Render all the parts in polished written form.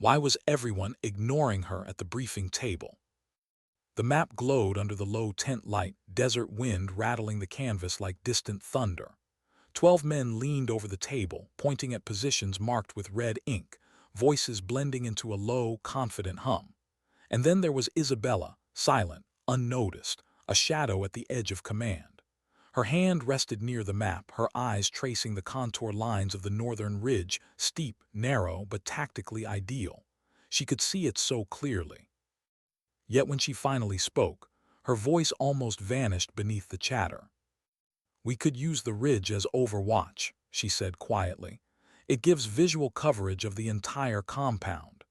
Why was everyone ignoring her at the briefing table? The map glowed under the low tent light, desert wind rattling the canvas like distant thunder. 12 men leaned over the table, pointing at positions marked with red ink, voices blending into a low, confident hum. And then there was Isabella, silent, unnoticed, a shadow at the edge of command. Her hand rested near the map, her eyes tracing the contour lines of the northern ridge, steep, narrow, but tactically ideal. She could see it so clearly. Yet when she finally spoke, her voice almost vanished beneath the chatter. "We could use the ridge as Overwatch," she said quietly. "It gives visual coverage of the entire compound."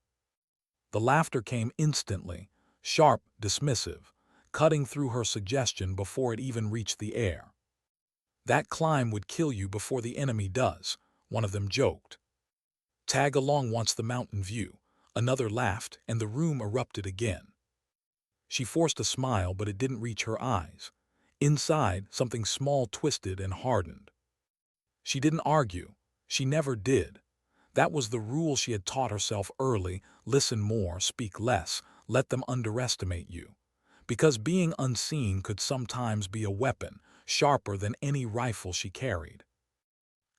The laughter came instantly, sharp, dismissive, cutting through her suggestion before it even reached the air. "That climb would kill you before the enemy does," one of them joked. "Tag along wants the mountain view." Another laughed, and the room erupted again. She forced a smile, but it didn't reach her eyes. Inside, something small twisted and hardened. She didn't argue. She never did. That was the rule she had taught herself early: listen more, speak less, let them underestimate you. Because being unseen could sometimes be a weapon, sharper than any rifle she carried.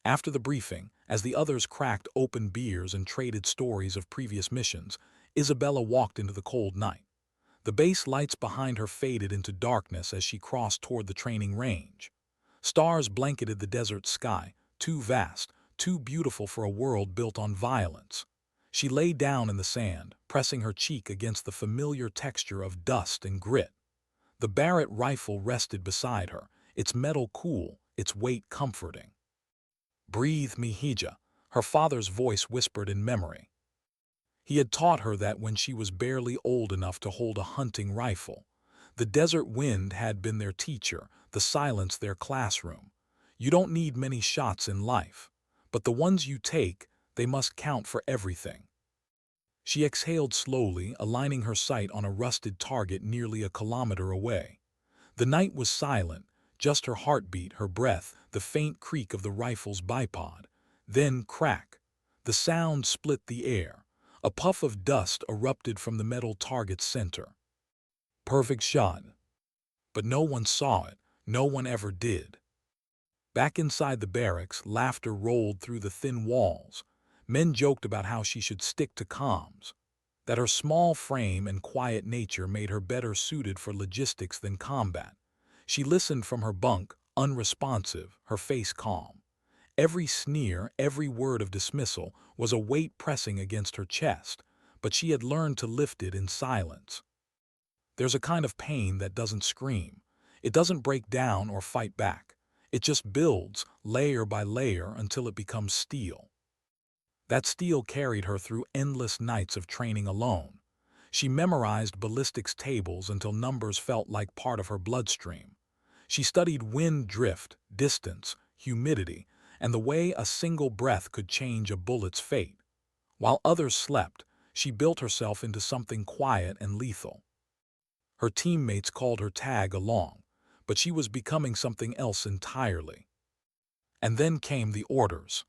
After the briefing, as the others cracked open beers and traded stories of previous missions, Isabella walked into the cold night. The base lights behind her faded into darkness as she crossed toward the training range. Stars blanketed the desert sky, too vast, too beautiful for a world built on violence. She lay down in the sand, pressing her cheek against the familiar texture of dust and grit. The Barrett rifle rested beside her, its metal cool, its weight comforting. "Breathe, Mihija," her father's voice whispered in memory. He had taught her that when she was barely old enough to hold a hunting rifle. The desert wind had been their teacher, the silence their classroom. You don't need many shots in life, but the ones you take, they must count for everything. She exhaled slowly, aligning her sight on a rusted target nearly a kilometer away. The night was silent, just her heartbeat, her breath, the faint creak of the rifle's bipod. Then crack. The sound split the air. A puff of dust erupted from the metal target's center. Perfect shot. But no one saw it. No one ever did. Back inside the barracks, laughter rolled through the thin walls. Men joked about how she should stick to comms, that her small frame and quiet nature made her better suited for logistics than combat. She listened from her bunk, unresponsive, her face calm. Every sneer, every word of dismissal was a weight pressing against her chest, but she had learned to lift it in silence. There's a kind of pain that doesn't scream. It doesn't break down or fight back. It just builds, layer by layer, until it becomes steel. That steel carried her through endless nights of training alone. She memorized ballistics tables until numbers felt like part of her bloodstream. She studied wind drift, distance, humidity, and the way a single breath could change a bullet's fate. While others slept, she built herself into something quiet and lethal. Her teammates called her tag along, but she was becoming something else entirely. And then came the orders.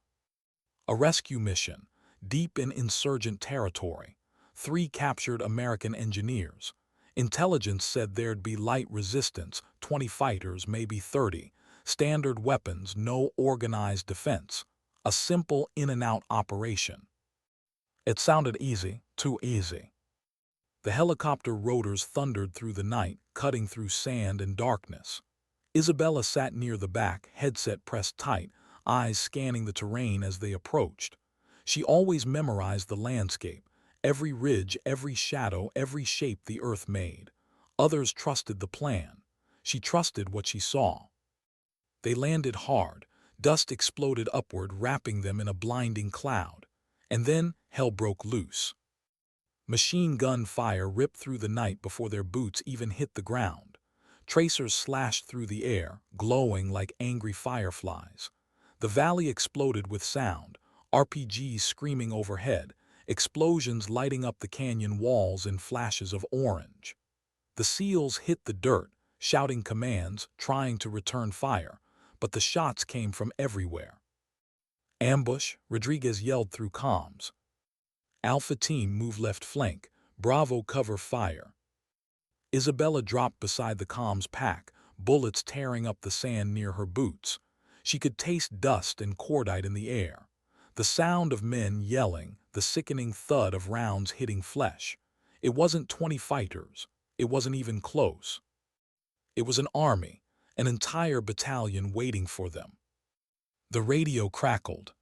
A rescue mission, deep in insurgent territory. 3 captured American engineers. Intelligence said there'd be light resistance, 20 fighters, maybe 30. Standard weapons, no organized defense. A simple in-and-out operation. It sounded easy, too easy. The helicopter rotors thundered through the night, cutting through sand and darkness. Isabella sat near the back, headset pressed tight, eyes scanning the terrain as they approached. She always memorized the landscape, every ridge, every shadow, every shape the earth made. Others trusted the plan. She trusted what she saw. They landed hard. Dust exploded upward, wrapping them in a blinding cloud. And then hell broke loose. Machine gun fire ripped through the night before their boots even hit the ground. Tracers slashed through the air, glowing like angry fireflies. The valley exploded with sound, RPGs screaming overhead, explosions lighting up the canyon walls in flashes of orange. The SEALs hit the dirt, shouting commands, trying to return fire, but the shots came from everywhere. "Ambush," Rodriguez yelled through comms. Alpha Team move left flank. Bravo cover fire. Isabella dropped beside the comms pack, bullets tearing up the sand near her boots. She could taste dust and cordite in the air. The sound of men yelling, the sickening thud of rounds hitting flesh. It wasn't 20 fighters. It wasn't even close. It was an army, an entire battalion waiting for them. The radio crackled.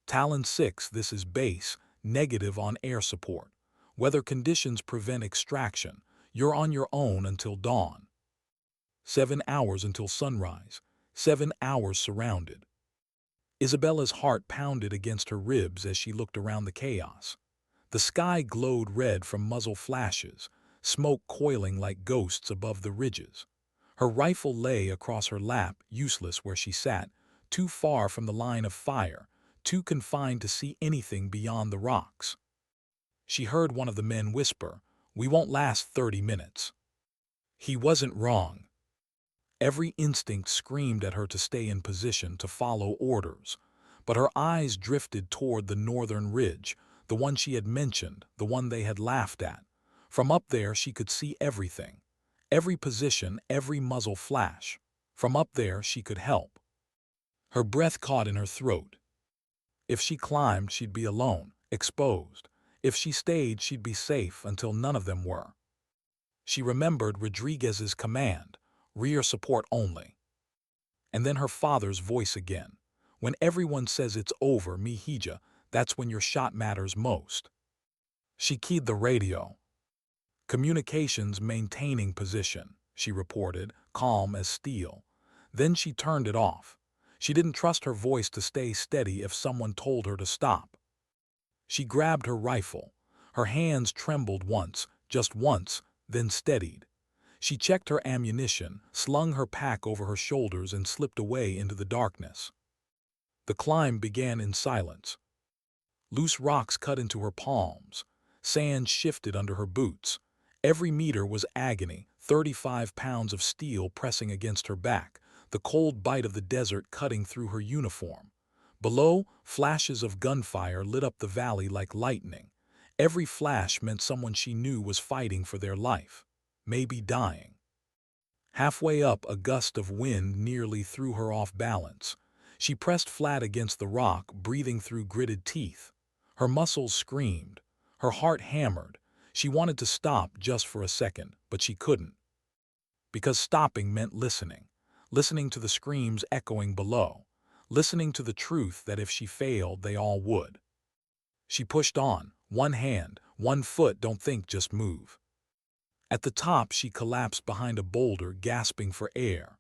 Talon 6, this is base, negative on air support. Weather conditions prevent extraction. You're on your own until dawn. 7 hours until sunrise. 7 hours surrounded. Isabella's heart pounded against her ribs as she looked around the chaos. The sky glowed red from muzzle flashes, smoke coiling like ghosts above the ridges. Her rifle lay across her lap, useless where she sat, too far from the line of fire, too confined to see anything beyond the rocks. She heard one of the men whisper, "We won't last 30 minutes." He wasn't wrong. Every instinct screamed at her to stay in position, to follow orders. But her eyes drifted toward the northern ridge, the one she had mentioned, the one they had laughed at. From up there she could see everything. Every position, every muzzle flash. From up there she could help. Her breath caught in her throat. If she climbed, she'd be alone, exposed. If she stayed, she'd be safe until none of them were. She remembered Rodriguez's command, rear support only. And then her father's voice again. When everyone says it's over, Mihija, that's when your shot matters most. She keyed the radio. Communications maintaining position, she reported, calm as steel. Then she turned it off. She didn't trust her voice to stay steady if someone told her to stop. She grabbed her rifle. Her hands trembled once, just once, then steadied. She checked her ammunition, slung her pack over her shoulders, and slipped away into the darkness. The climb began in silence. Loose rocks cut into her palms. Sand shifted under her boots. Every meter was agony, 35 pounds of steel pressing against her back, the cold bite of the desert cutting through her uniform. Below, flashes of gunfire lit up the valley like lightning. Every flash meant someone she knew was fighting for their life, maybe dying. Halfway up, a gust of wind nearly threw her off balance. She pressed flat against the rock, breathing through gritted teeth. Her muscles screamed. Her heart hammered. She wanted to stop just for a second, but she couldn't. Because stopping meant listening. Listening to the screams echoing below. Listening to the truth that if she failed, they all would. She pushed on. One hand, one foot, don't think, just move. At the top, she collapsed behind a boulder, gasping for air.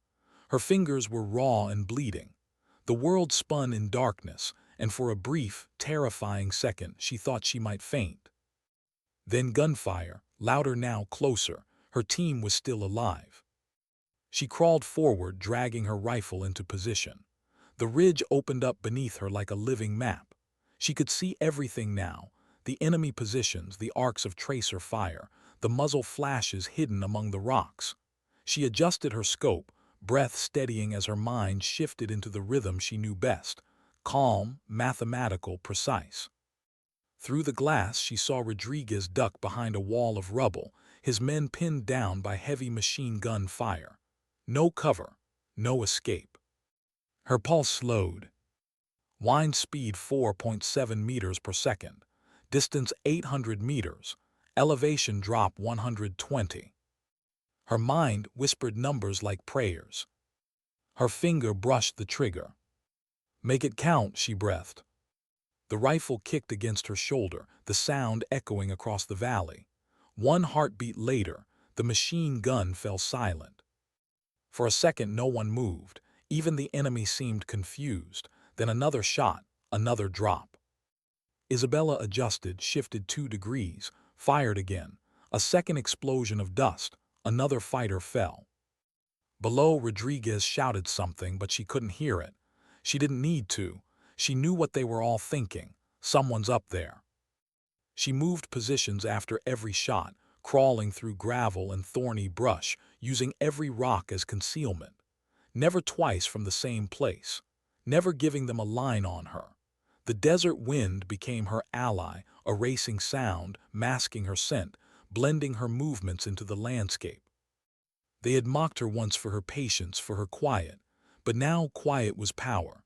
Her fingers were raw and bleeding. The world spun in darkness, and for a brief, terrifying second, she thought she might faint. Then gunfire, louder now, closer. Her team was still alive. She crawled forward, dragging her rifle into position. The ridge opened up beneath her like a living map. She could see everything now, the enemy positions, the arcs of tracer fire, the muzzle flashes hidden among the rocks. She adjusted her scope, breath steadying as her mind shifted into the rhythm she knew best, calm, mathematical, precise. Through the glass, she saw Rodriguez duck behind a wall of rubble, his men pinned down by heavy machine gun fire. No cover, no escape. Her pulse slowed. Wind speed 4.7 meters per second. Distance 800 meters. Elevation drop 120. Her mind whispered numbers like prayers. Her finger brushed the trigger. "Make it count," she breathed. The rifle kicked against her shoulder, the sound echoing across the valley. One heartbeat later, the machine gun fell silent. For a second, no one moved. Even the enemy seemed confused. Then another shot, another drop. Isabella adjusted, shifted 2 degrees, fired again. A second explosion of dust. Another fighter fell. Below, Rodriguez shouted something, but she couldn't hear it. She didn't need to. She knew what they were all thinking. Someone's up there. She moved positions after every shot, crawling through gravel and thorny brush, using every rock as concealment. Never twice from the same place. Never giving them a line on her. The desert wind became her ally, a racing sound, masking her scent, blending her movements into the landscape. They had mocked her once for her patience, for her quiet, but now quiet was power.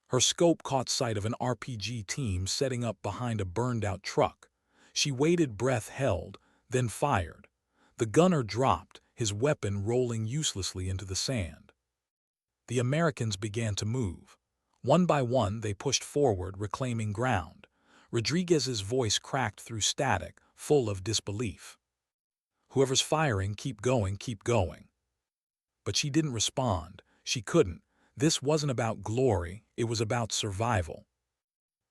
Her scope caught sight of an RPG team setting up behind a burned-out truck. She waited, breath held, then fired. The gunner dropped, his weapon rolling uselessly into the sand. The Americans began to move. One by one, they pushed forward, reclaiming ground. Rodriguez's voice cracked through static, full of disbelief. "Whoever's firing, keep going, keep going." But she didn't respond. She couldn't. This wasn't about glory, it was about survival.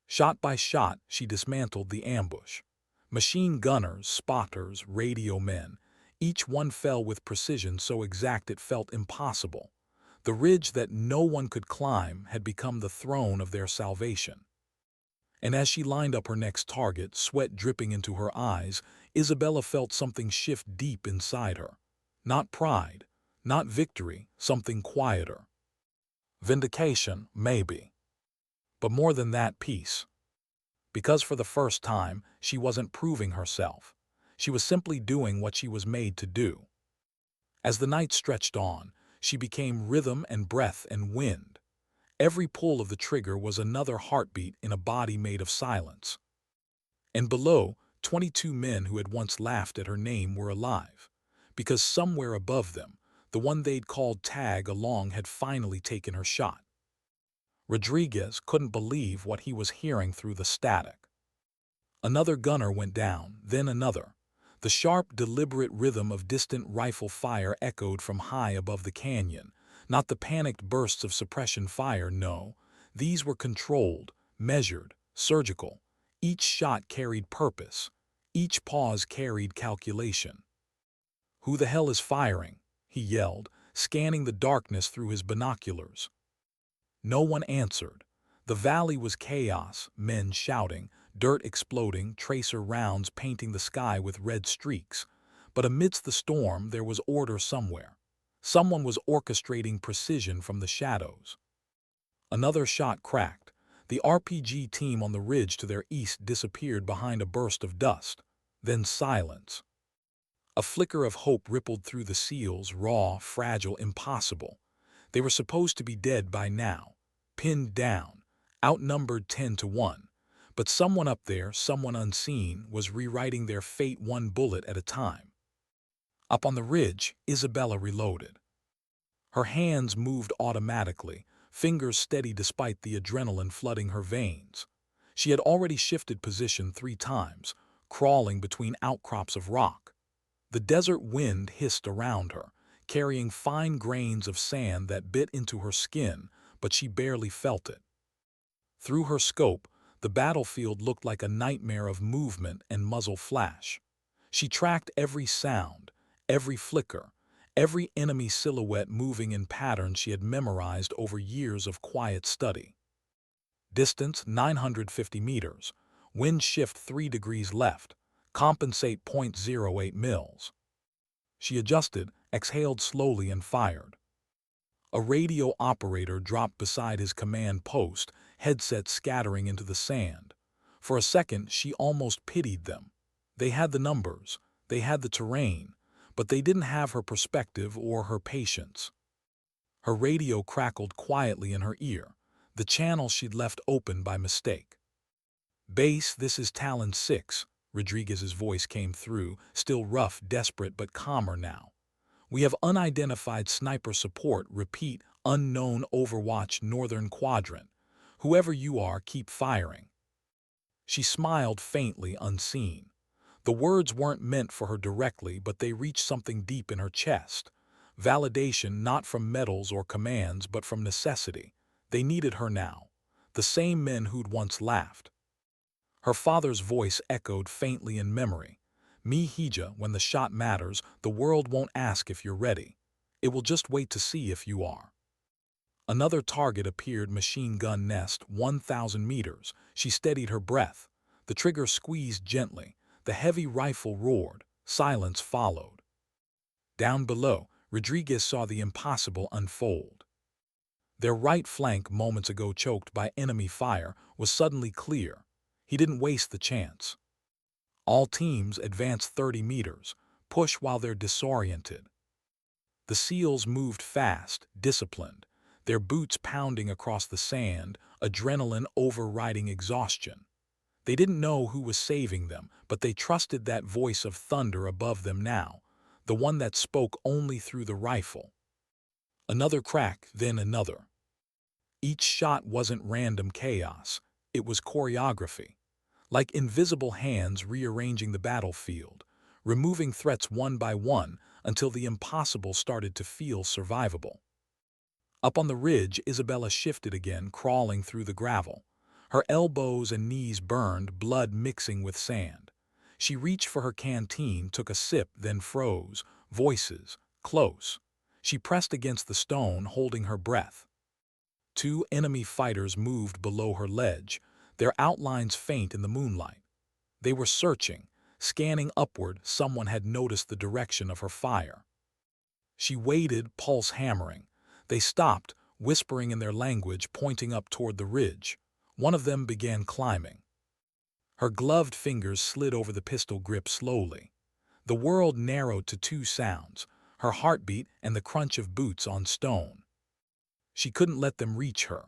Shot by shot, she dismantled the ambush. Machine gunners, spotters, radio men, each one fell with precision so exact it felt impossible. The ridge that no one could climb had become the throne of their salvation. And as she lined up her next target, sweat dripping into her eyes, Isabella felt something shift deep inside her. Not pride, not victory, something quieter. Vindication, maybe. But more than that, peace. Because for the first time, she wasn't proving herself. She was simply doing what she was made to do. As the night stretched on, she became rhythm and breath and wind. Every pull of the trigger was another heartbeat in a body made of silence. And below, 22 men who had once laughed at her name were alive. Because somewhere above them, the one they'd called tag along had finally taken her shot. Rodriguez couldn't believe what he was hearing through the static. Another gunner went down, then another. The sharp, deliberate rhythm of distant rifle fire echoed from high above the canyon. Not the panicked bursts of suppression fire, no. These were controlled, measured, surgical. Each shot carried purpose. Each pause carried calculation. "Who the hell is firing?" he yelled, scanning the darkness through his binoculars. No one answered. The valley was chaos, men shouting, dirt exploding, tracer rounds painting the sky with red streaks. But amidst the storm there was order somewhere. Someone was orchestrating precision from the shadows. Another shot cracked. The RPG team on the ridge to their east disappeared behind a burst of dust. Then silence. A flicker of hope rippled through the SEALs, raw, fragile, impossible. They were supposed to be dead by now, pinned down, outnumbered 10-1. But someone up there, someone unseen, was rewriting their fate one bullet at a time. Up on the ridge, Isabella reloaded. Her hands moved automatically, fingers steady despite the adrenaline flooding her veins. She had already shifted position 3 times, crawling between outcrops of rock. The desert wind hissed around her, carrying fine grains of sand that bit into her skin, but she barely felt it. Through her scope, the battlefield looked like a nightmare of movement and muzzle flash. She tracked every sound, every flicker, every enemy silhouette moving in patterns she had memorized over years of quiet study. Distance 950 meters, wind shift 3 degrees left, compensate 0.08 mils. She adjusted, exhaled slowly and fired. A radio operator dropped beside his command post, headset scattering into the sand. For a second, she almost pitied them. They had the numbers, they had the terrain, but they didn't have her perspective or her patience. Her radio crackled quietly in her ear, the channel she'd left open by mistake. "Base, this is Talon 6, Rodriguez's voice came through, still rough, desperate, but calmer now. "We have unidentified sniper support, repeat, unknown Overwatch Northern Quadrant. Whoever you are, keep firing." She smiled faintly, unseen. The words weren't meant for her directly, but they reached something deep in her chest. Validation not from medals or commands, but from necessity. They needed her now. The same men who'd once laughed. Her father's voice echoed faintly in memory. "Mi hija, when the shot matters, the world won't ask if you're ready. It will just wait to see if you are." Another target appeared, machine gun nest, 1,000 meters. She steadied her breath. The trigger squeezed gently. The heavy rifle roared. Silence followed. Down below, Rodriguez saw the impossible unfold. Their right flank, moments ago choked by enemy fire, was suddenly clear. He didn't waste the chance. All teams advance 30 meters, push while they're disoriented. The SEALs moved fast, disciplined, their boots pounding across the sand, adrenaline overriding exhaustion. They didn't know who was saving them, but they trusted that voice of thunder above them now, the one that spoke only through the rifle. Another crack, then another. Each shot wasn't random chaos, it was choreography. Like invisible hands rearranging the battlefield, removing threats one by one until the impossible started to feel survivable. Up on the ridge, Isabella shifted again, crawling through the gravel. Her elbows and knees burned, blood mixing with sand. She reached for her canteen, took a sip, then froze, voices, close. She pressed against the stone, holding her breath. Two enemy fighters moved below her ledge, their outlines faint in the moonlight. They were searching, scanning upward. Someone had noticed the direction of her fire. She waited, pulse hammering. They stopped, whispering in their language, pointing up toward the ridge. One of them began climbing. Her gloved fingers slid over the pistol grip slowly. The world narrowed to two sounds, her heartbeat and the crunch of boots on stone. She couldn't let them reach her.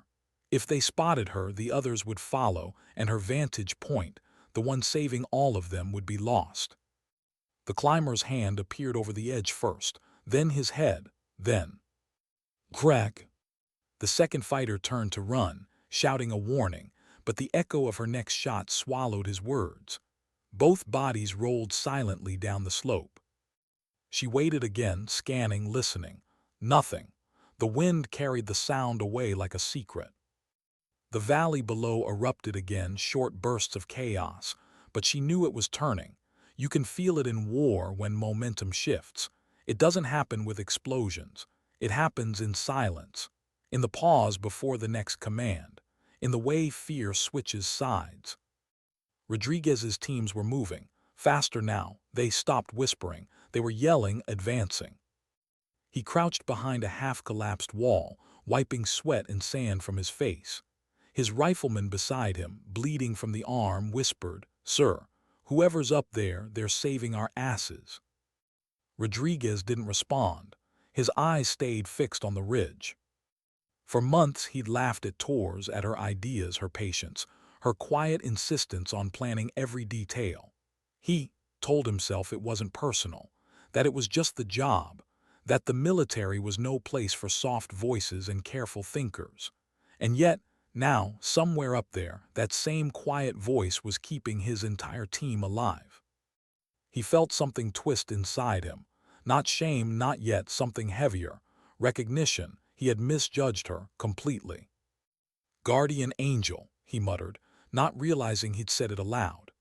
If they spotted her, the others would follow, and her vantage point, the one saving all of them, would be lost. The climber's hand appeared over the edge first, then his head, then crack. The second fighter turned to run, shouting a warning, but the echo of her next shot swallowed his words. Both bodies rolled silently down the slope. She waited again, scanning, listening. Nothing. The wind carried the sound away like a secret. The valley below erupted again, short bursts of chaos, but she knew it was turning. You can feel it in war when momentum shifts. It doesn't happen with explosions. It happens in silence, in the pause before the next command, in the way fear switches sides. Rodriguez's teams were moving, faster now. They stopped whispering. They were yelling, advancing. He crouched behind a half-collapsed wall, wiping sweat and sand from his face. His rifleman beside him, bleeding from the arm, whispered, "Sir, whoever's up there, they're saving our asses." Rodriguez didn't respond. His eyes stayed fixed on the ridge. For months he'd laughed at Torres, at her ideas, her patience, her quiet insistence on planning every detail. He told himself it wasn't personal, that it was just the job, that the military was no place for soft voices and careful thinkers. And yet, now, somewhere up there, that same quiet voice was keeping his entire team alive. He felt something twist inside him. Not shame, not yet, something heavier. Recognition. He had misjudged her completely. "Guardian angel," he muttered, not realizing he'd said it aloud.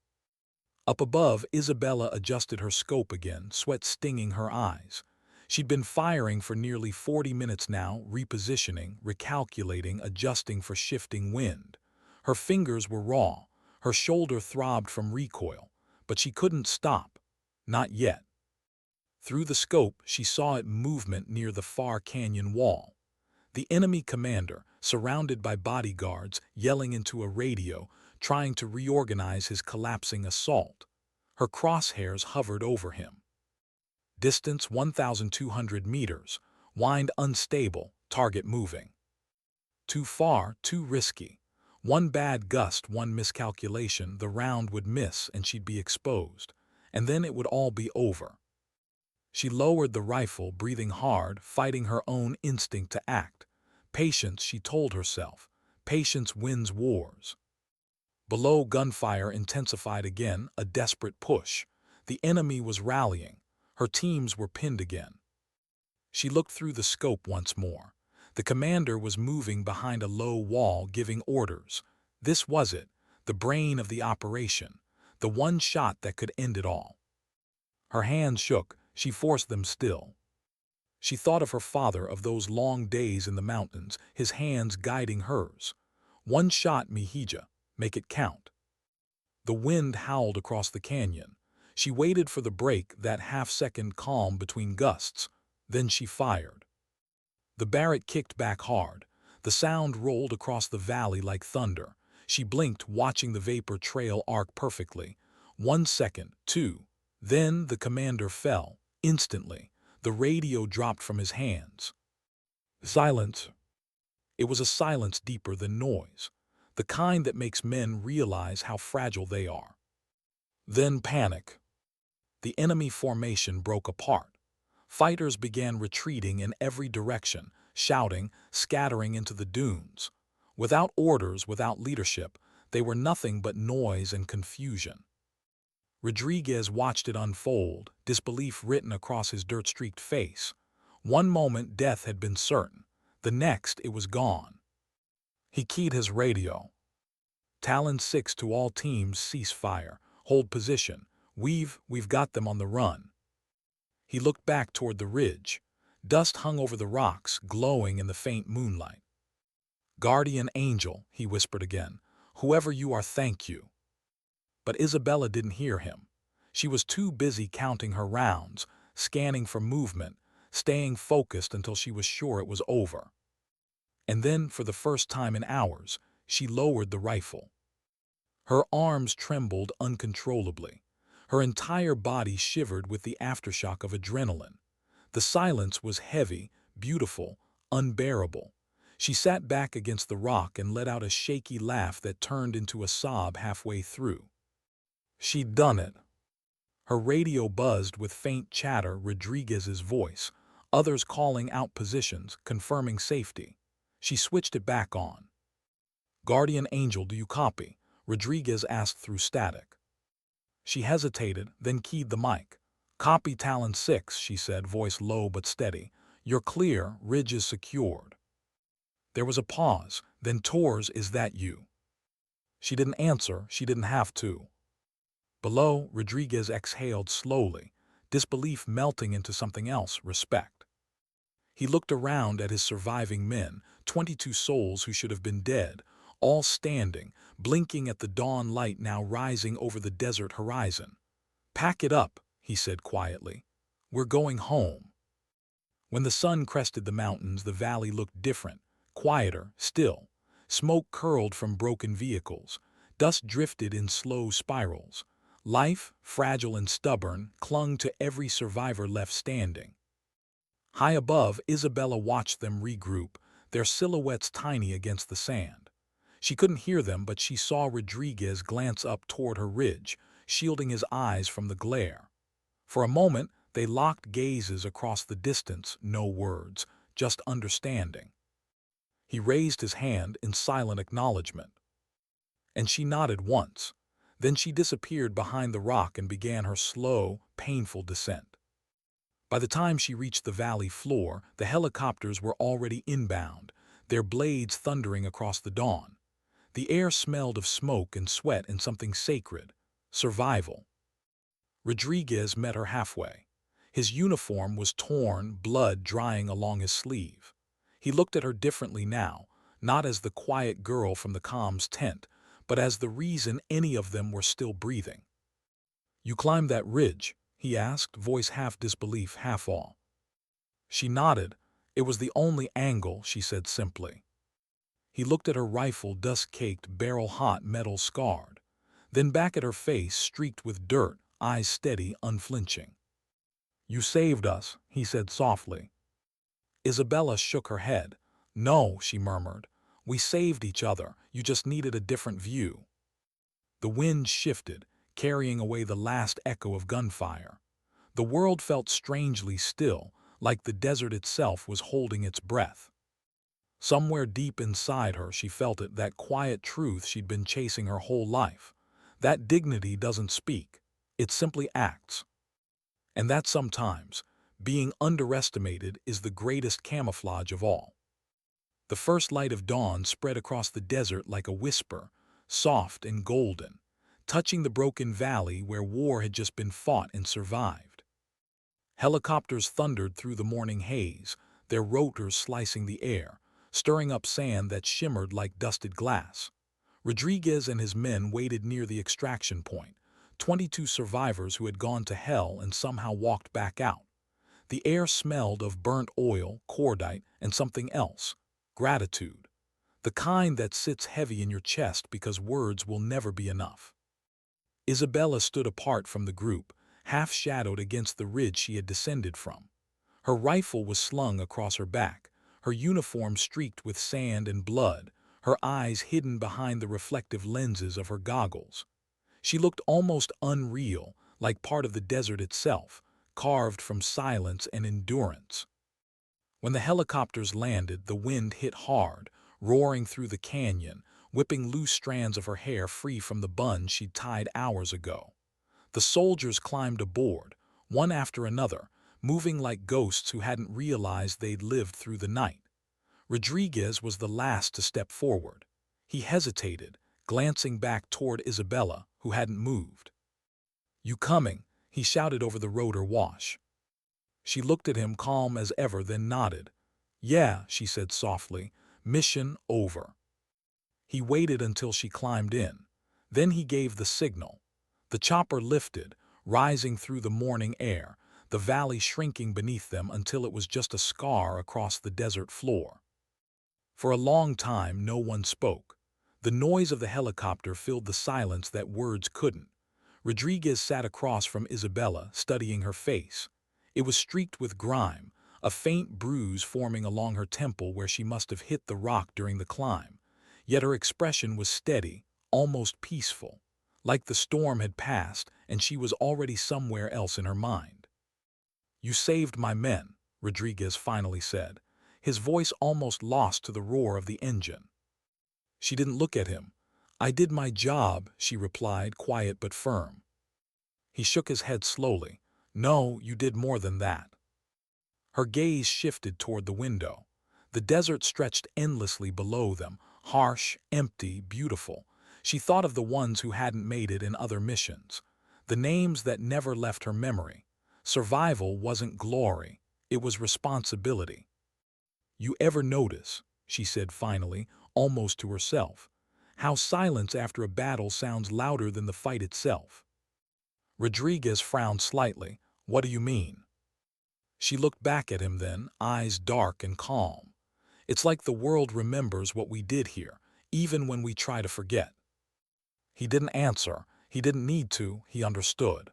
Up above, Isabella adjusted her scope again, sweat stinging her eyes. She'd been firing for nearly 40 minutes now, repositioning, recalculating, adjusting for shifting wind. Her fingers were raw, her shoulder throbbed from recoil, but she couldn't stop. Not yet. Through the scope, she saw it movement near the far canyon wall. The enemy commander, surrounded by bodyguards, yelling into a radio, trying to reorganize his collapsing assault. Her crosshairs hovered over him. Distance 1,200 meters, wind unstable, target moving. Too far, too risky. One bad gust, one miscalculation, the round would miss and she'd be exposed. And then it would all be over. She lowered the rifle, breathing hard, fighting her own instinct to act. Patience, she told herself. Patience wins wars. Below, gunfire intensified again, a desperate push. The enemy was rallying. Her teams were pinned again. She looked through the scope once more. The commander was moving behind a low wall, giving orders. This was it, the brain of the operation, the one shot that could end it all. Her hands shook. She forced them still. She thought of her father, of those long days in the mountains, his hands guiding hers. One shot, Mejija. Make it count. The wind howled across the canyon. She waited for the break, that half-second calm between gusts. Then she fired. The Barrett kicked back hard. The sound rolled across the valley like thunder. She blinked, watching the vapor trail arc perfectly. 1 second, two. Then the commander fell. Instantly, the radio dropped from his hands. Silence. It was a silence deeper than noise, the kind that makes men realize how fragile they are. Then panic. The enemy formation broke apart. Fighters began retreating in every direction, shouting, scattering into the dunes. Without orders, without leadership, they were nothing but noise and confusion. Rodriguez watched it unfold, disbelief written across his dirt-streaked face. One moment death had been certain, the next it was gone. He keyed his radio. Talon 6 to all teams, cease fire, hold position. We've got them on the run. He looked back toward the ridge. Dust hung over the rocks, glowing in the faint moonlight. Guardian Angel, he whispered again, whoever you are, thank you. But Isabella didn't hear him. She was too busy counting her rounds, scanning for movement, staying focused until she was sure it was over. And then, for the first time in hours, she lowered the rifle. Her arms trembled uncontrollably. Her entire body shivered with the aftershock of adrenaline. The silence was heavy, beautiful, unbearable. She sat back against the rock and let out a shaky laugh that turned into a sob halfway through. She'd done it. Her radio buzzed with faint chatter, Rodriguez's voice, others calling out positions, confirming safety. She switched it back on. Guardian Angel, do you copy? Rodriguez asked through static. She hesitated, then keyed the mic. Copy Talon 6, she said, voice low but steady. You're clear, ridge is secured. There was a pause, then Torres, is that you? She didn't answer, she didn't have to. Below, Rodriguez exhaled slowly, disbelief melting into something else, respect. He looked around at his surviving men, 22 souls who should have been dead, all standing, blinking at the dawn light now rising over the desert horizon. Pack it up, he said quietly. We're going home. When the sun crested the mountains, the valley looked different, quieter, still. Smoke curled from broken vehicles. Dust drifted in slow spirals. Life, fragile and stubborn, clung to every survivor left standing. High above, Isabella watched them regroup, their silhouettes tiny against the sand. She couldn't hear them, but she saw Rodriguez glance up toward her ridge, shielding his eyes from the glare. For a moment, they locked gazes across the distance, no words, just understanding. He raised his hand in silent acknowledgement. And she nodded once. Then she disappeared behind the rock and began her slow, painful descent. By the time she reached the valley floor, the helicopters were already inbound, their blades thundering across the dawn. The air smelled of smoke and sweat and something sacred, survival. Rodriguez met her halfway. His uniform was torn, blood drying along his sleeve. He looked at her differently now, not as the quiet girl from the comms tent, but as the reason any of them were still breathing. You climbed that ridge? He asked, voice half disbelief, half awe. She nodded. It was the only angle, she said simply. He looked at her rifle, dust-caked, barrel-hot, metal scarred. Then back at her face, streaked with dirt, eyes steady, unflinching. You saved us, he said softly. Isabella shook her head. No, she murmured. We saved each other, you just needed a different view. The wind shifted, carrying away the last echo of gunfire. The world felt strangely still, like the desert itself was holding its breath. Somewhere deep inside her, she felt it, that quiet truth she'd been chasing her whole life. That dignity doesn't speak, it simply acts. And that sometimes, being underestimated is the greatest camouflage of all. The first light of dawn spread across the desert like a whisper, soft and golden, touching the broken valley where war had just been fought and survived. Helicopters thundered through the morning haze, their rotors slicing the air, stirring up sand that shimmered like dusted glass. Rodriguez and his men waited near the extraction point, 22 survivors who had gone to hell and somehow walked back out. The air smelled of burnt oil, cordite, and something else, gratitude. the kind that sits heavy in your chest because words will never be enough. Isabella stood apart from the group, half-shadowed against the ridge she had descended from. Her rifle was slung across her back, her uniform streaked with sand and blood, her eyes hidden behind the reflective lenses of her goggles. She looked almost unreal, like part of the desert itself, carved from silence and endurance. When the helicopters landed, the wind hit hard, roaring through the canyon, whipping loose strands of her hair free from the bun she'd tied hours ago. The soldiers climbed aboard, one after another, moving like ghosts who hadn't realized they'd lived through the night. Rodriguez was the last to step forward. He hesitated, glancing back toward Isabella, who hadn't moved. "You coming?" he shouted over the rotor wash. She looked at him calm as ever, then nodded. "Yeah," she said softly, "mission over." He waited until she climbed in. Then he gave the signal. The chopper lifted, rising through the morning air, the valley shrinking beneath them until it was just a scar across the desert floor. For a long time, no one spoke. The noise of the helicopter filled the silence that words couldn't. Rodriguez sat across from Isabella, studying her face. It was streaked with grime, a faint bruise forming along her temple where she must have hit the rock during the climb. Yet her expression was steady, almost peaceful, like the storm had passed and she was already somewhere else in her mind. "You saved my men," Rodriguez finally said, his voice almost lost to the roar of the engine. She didn't look at him. "I did my job," she replied, quiet but firm. He shook his head slowly. "No, you did more than that." Her gaze shifted toward the window. The desert stretched endlessly below them, harsh, empty, beautiful. She thought of the ones who hadn't made it in other missions, the names that never left her memory. Survival wasn't glory, it was responsibility. "You ever notice," she said finally, almost to herself, "how silence after a battle sounds louder than the fight itself?" Rodriguez frowned slightly. "What do you mean?" She looked back at him then, eyes dark and calm. "It's like the world remembers what we did here, even when we try to forget." He didn't answer. He didn't need to. He understood.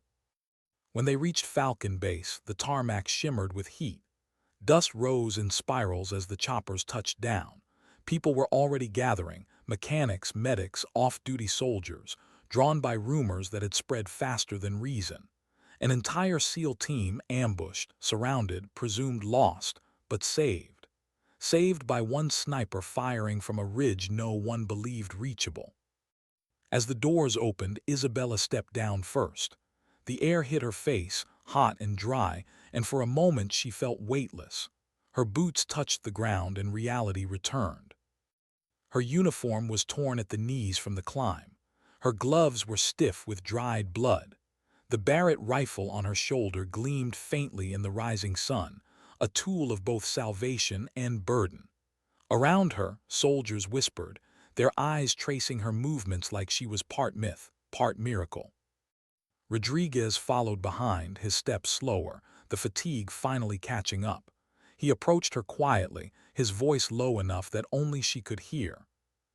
When they reached Falcon Base, the tarmac shimmered with heat. Dust rose in spirals as the choppers touched down. People were already gathering, mechanics, medics, off-duty soldiers, drawn by rumors that had spread faster than reason. An entire SEAL team ambushed, surrounded, presumed lost, but saved. Saved by one sniper firing from a ridge no one believed reachable. As the doors opened, Isabella stepped down first. The air hit her face, hot and dry, and for a moment she felt weightless. Her boots touched the ground and reality returned. Her uniform was torn at the knees from the climb. Her gloves were stiff with dried blood. The Barrett rifle on her shoulder gleamed faintly in the rising sun, a tool of both salvation and burden. Around her, soldiers whispered, their eyes tracing her movements like she was part myth, part miracle. Rodriguez followed behind, his steps slower, the fatigue finally catching up. He approached her quietly, his voice low enough that only she could hear.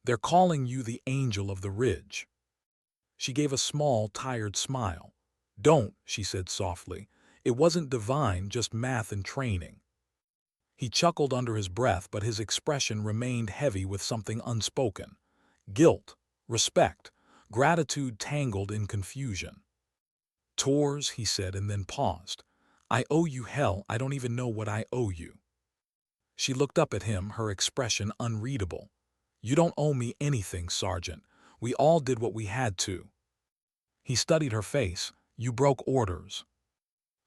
"They're calling you the Angel of the Ridge." She gave a small, tired smile. "Don't," she said softly. "It wasn't divine, just math and training." He chuckled under his breath, but his expression remained heavy with something unspoken. Guilt, respect, gratitude tangled in confusion. "Torres," he said, and then paused. "I owe you hell. I don't even know what I owe you." She looked up at him, her expression unreadable. "You don't owe me anything, Sergeant. We all did what we had to." He studied her face. "You broke orders."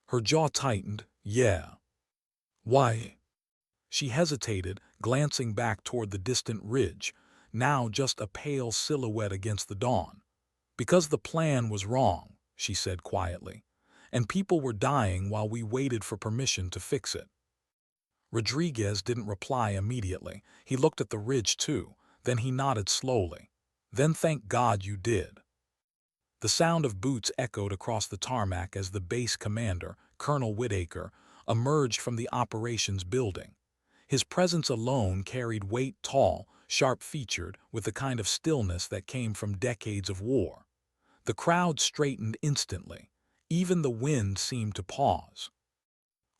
Her jaw tightened. "Yeah." "Why?" She hesitated, glancing back toward the distant ridge, now just a pale silhouette against the dawn. "Because the plan was wrong," she said quietly, "and people were dying while we waited for permission to fix it." Rodriguez didn't reply immediately. He looked at the ridge too, then he nodded slowly. "Then thank God you did." The sound of boots echoed across the tarmac as the base commander, Colonel Whitaker, emerged from the operations building. His presence alone carried weight, tall, sharp-featured, with the kind of stillness that came from decades of war. The crowd straightened instantly. Even the wind seemed to pause.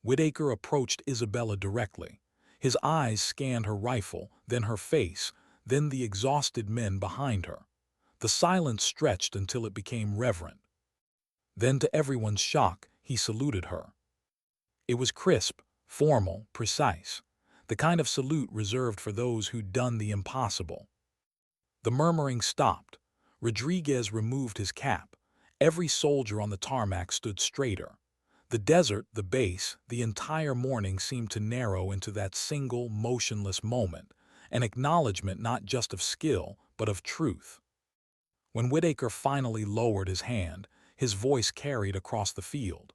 Whitaker approached Isabella directly. His eyes scanned her rifle, then her face, then the exhausted men behind her. The silence stretched until it became reverent. Then, to everyone's shock, he saluted her. It was crisp, formal, precise, the kind of salute reserved for those who'd done the impossible. The murmuring stopped. Rodriguez removed his cap. Every soldier on the tarmac stood straighter. The desert, the base, the entire morning seemed to narrow into that single, motionless moment, an acknowledgement not just of skill, but of truth. When Whitaker finally lowered his hand, his voice carried across the field.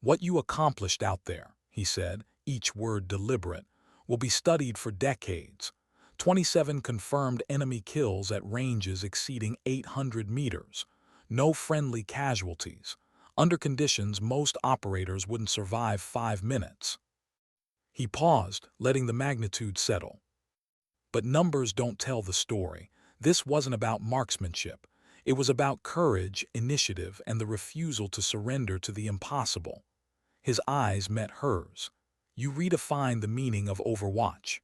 "What you accomplished out there," he said, each word deliberate, "will be studied for decades. 27 confirmed enemy kills at ranges exceeding 800 meters. No friendly casualties. Under conditions most operators wouldn't survive 5 minutes." He paused, letting the magnitude settle. But numbers don't tell the story. This wasn't about marksmanship. It was about courage, initiative, and the refusal to surrender to the impossible. His eyes met hers. "You redefined the meaning of Overwatch."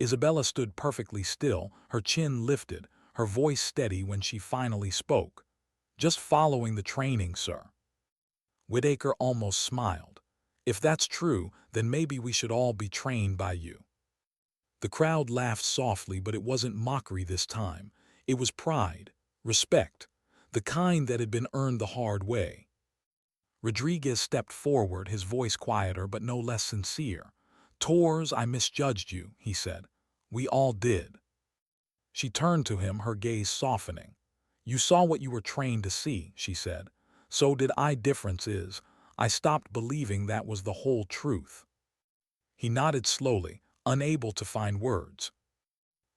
Isabella stood perfectly still, her chin lifted, her voice steady when she finally spoke. "Just following the training, sir." Whitaker almost smiled. "If that's true, then maybe we should all be trained by you." The crowd laughed softly, but it wasn't mockery this time. It was pride, respect, the kind that had been earned the hard way. Rodriguez stepped forward, his voice quieter but no less sincere. "Torres, I misjudged you," he said. "We all did." She turned to him, her gaze softening. "You saw what you were trained to see," she said. "So did I. Difference is, I stopped believing that was the whole truth." He nodded slowly, unable to find words.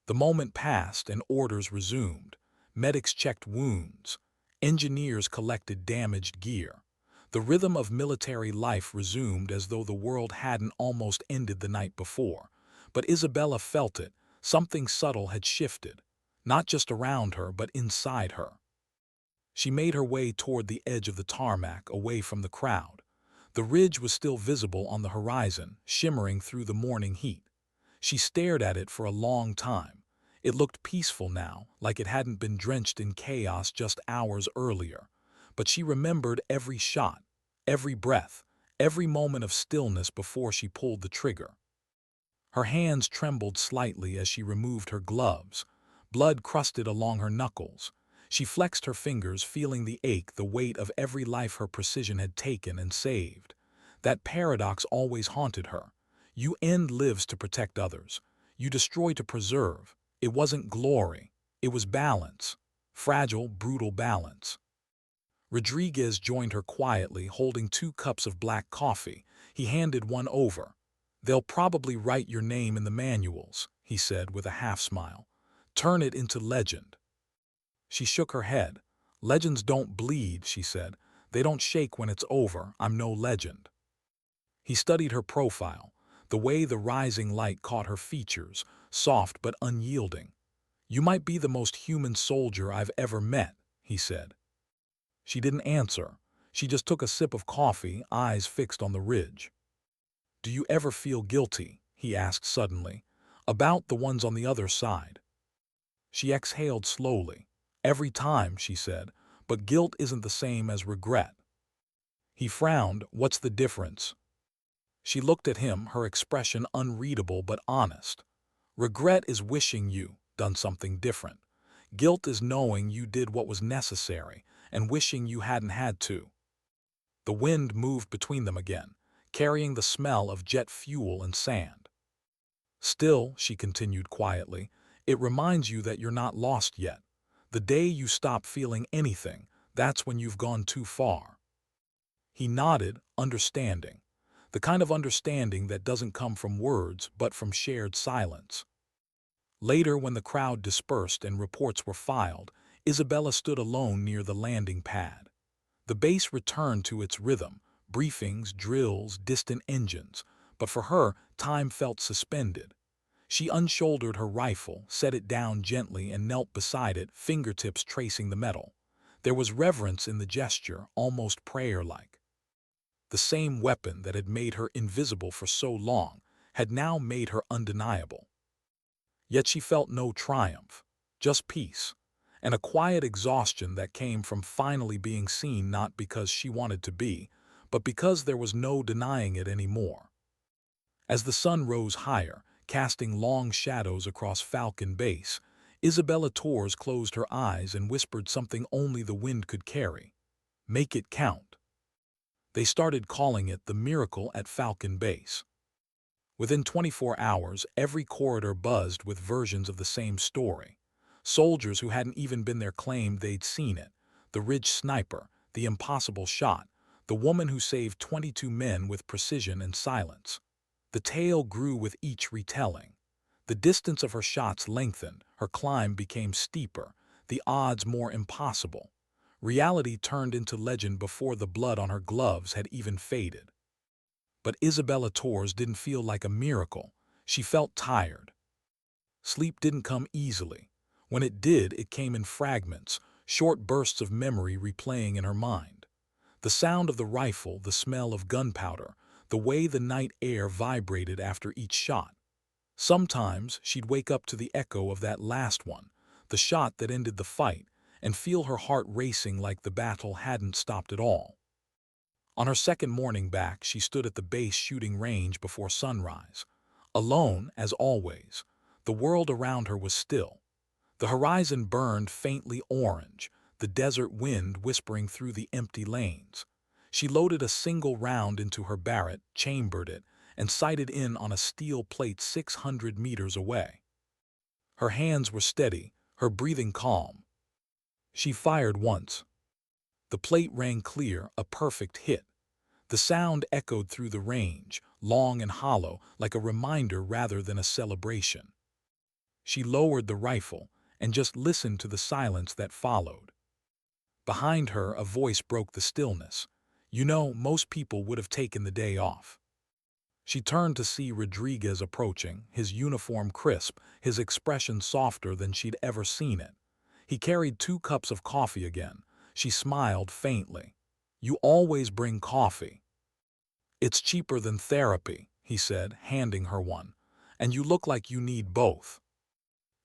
The moment passed and orders resumed. Medics checked wounds. Engineers collected damaged gear. The rhythm of military life resumed as though the world hadn't almost ended the night before. But Isabella felt it. Something subtle had shifted, not just around her, but inside her. She made her way toward the edge of the tarmac, away from the crowd. The ridge was still visible on the horizon, shimmering through the morning heat. She stared at it for a long time. It looked peaceful now, like it hadn't been drenched in chaos just hours earlier. But she remembered every shot, every breath, every moment of stillness before she pulled the trigger. Her hands trembled slightly as she removed her gloves. Blood crusted along her knuckles. She flexed her fingers, feeling the ache, the weight of every life her precision had taken and saved. That paradox always haunted her. You end lives to protect others. You destroy to preserve. It wasn't glory. It was balance. Fragile, brutal balance. Rodriguez joined her quietly, holding 2 cups of black coffee. He handed one over. "They'll probably write your name in the manuals," he said with a half-smile. "Turn it into legend." She shook her head. "Legends don't bleed," she said. "They don't shake when it's over. I'm no legend." He studied her profile, the way the rising light caught her features, soft but unyielding. "You might be the most human soldier I've ever met," he said. She didn't answer. She just took a sip of coffee, eyes fixed on the ridge. "Do you ever feel guilty?" he asked suddenly. "About the ones on the other side?" She exhaled slowly. "Every time," she said, "but guilt isn't the same as regret." He frowned. "What's the difference?" She looked at him, her expression unreadable but honest. "Regret is wishing you done something different. Guilt is knowing you did what was necessary and wishing you hadn't had to." The wind moved between them again, carrying the smell of jet fuel and sand. "Still," she continued quietly, "it reminds you that you're not lost yet. The day you stop feeling anything, that's when you've gone too far." He nodded, understanding. The kind of understanding that doesn't come from words, but from shared silence. Later, when the crowd dispersed and reports were filed, Isabella stood alone near the landing pad. The base returned to its rhythm, briefings, drills, distant engines, but for her, time felt suspended. She unshouldered her rifle, set it down gently, and knelt beside it, fingertips tracing the metal. There was reverence in the gesture, almost prayer-like. The same weapon that had made her invisible for so long had now made her undeniable. Yet she felt no triumph, just peace, and a quiet exhaustion that came from finally being seen, not because she wanted to be, but because there was no denying it anymore. As the sun rose higher, casting long shadows across Falcon Base, Isabella Torres closed her eyes and whispered something only the wind could carry. "Make it count." They started calling it the miracle at Falcon Base. Within 24 hours, every corridor buzzed with versions of the same story. Soldiers who hadn't even been there claimed they'd seen it. The Ridge sniper, the impossible shot, the woman who saved 22 men with precision and silence. The tale grew with each retelling. The distance of her shots lengthened, her climb became steeper, the odds more impossible. Reality turned into legend before the blood on her gloves had even faded. But Isabella Torres didn't feel like a miracle. She felt tired. Sleep didn't come easily. When it did, it came in fragments, short bursts of memory replaying in her mind. The sound of the rifle, the smell of gunpowder, the way the night air vibrated after each shot. Sometimes she'd wake up to the echo of that last one, the shot that ended the fight, and feel her heart racing like the battle hadn't stopped at all. On her second morning back, she stood at the base shooting range before sunrise. Alone, as always, the world around her was still. The horizon burned faintly orange, the desert wind whispering through the empty lanes. She loaded a single round into her Barrett, chambered it, and sighted in on a steel plate 600 meters away. Her hands were steady, her breathing calm. She fired once. The plate rang clear, a perfect hit. The sound echoed through the range, long and hollow, like a reminder rather than a celebration. She lowered the rifle and just listened to the silence that followed. Behind her, a voice broke the stillness. "You know, most people would have taken the day off." She turned to see Rodriguez approaching, his uniform crisp, his expression softer than she'd ever seen it. He carried 2 cups of coffee again. She smiled faintly. "You always bring coffee." "It's cheaper than therapy," he said, handing her one. "And you look like you need both."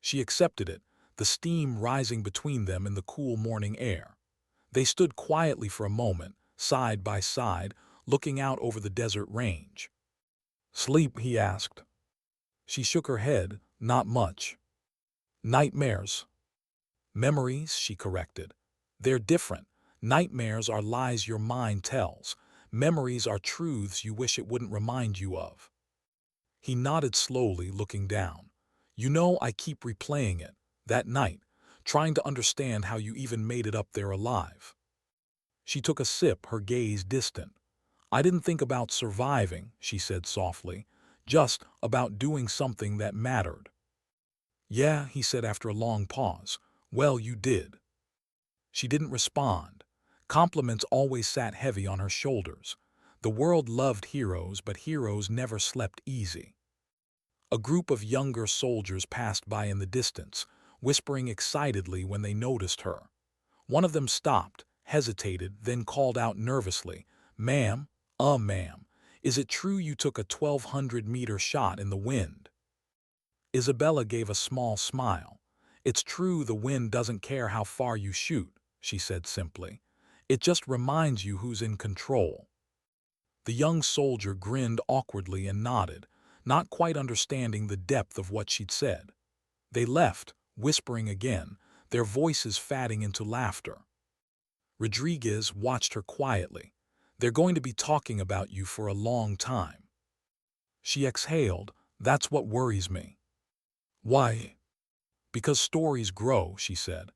She accepted it, the steam rising between them in the cool morning air. They stood quietly for a moment, side by side, looking out over the desert range. "Sleep?" he asked. She shook her head. "Not much." "Nightmares?" "Memories," she corrected. "They're different. Nightmares are lies your mind tells. Memories are truths you wish it wouldn't remind you of." He nodded slowly, looking down. "You know, I keep replaying it, that night, trying to understand how you even made it up there alive." She took a sip, her gaze distant. "I didn't think about surviving," she said softly, "just about doing something that mattered." "Yeah," he said after a long pause. "Well, you did." She didn't respond. Compliments always sat heavy on her shoulders. The world loved heroes, but heroes never slept easy. A group of younger soldiers passed by in the distance, whispering excitedly when they noticed her. One of them stopped, hesitated, then called out nervously, "Ma'am, ma'am, is it true you took a 1,200-meter shot in the wind?" Isabella gave a small smile. "It's true the wind doesn't care how far you shoot," she said simply. "It just reminds you who's in control." The young soldier grinned awkwardly and nodded, not quite understanding the depth of what she'd said. They left, whispering again, their voices fading into laughter. Rodriguez watched her quietly. "They're going to be talking about you for a long time." She exhaled. "That's what worries me." "Why?" "Because stories grow," she said.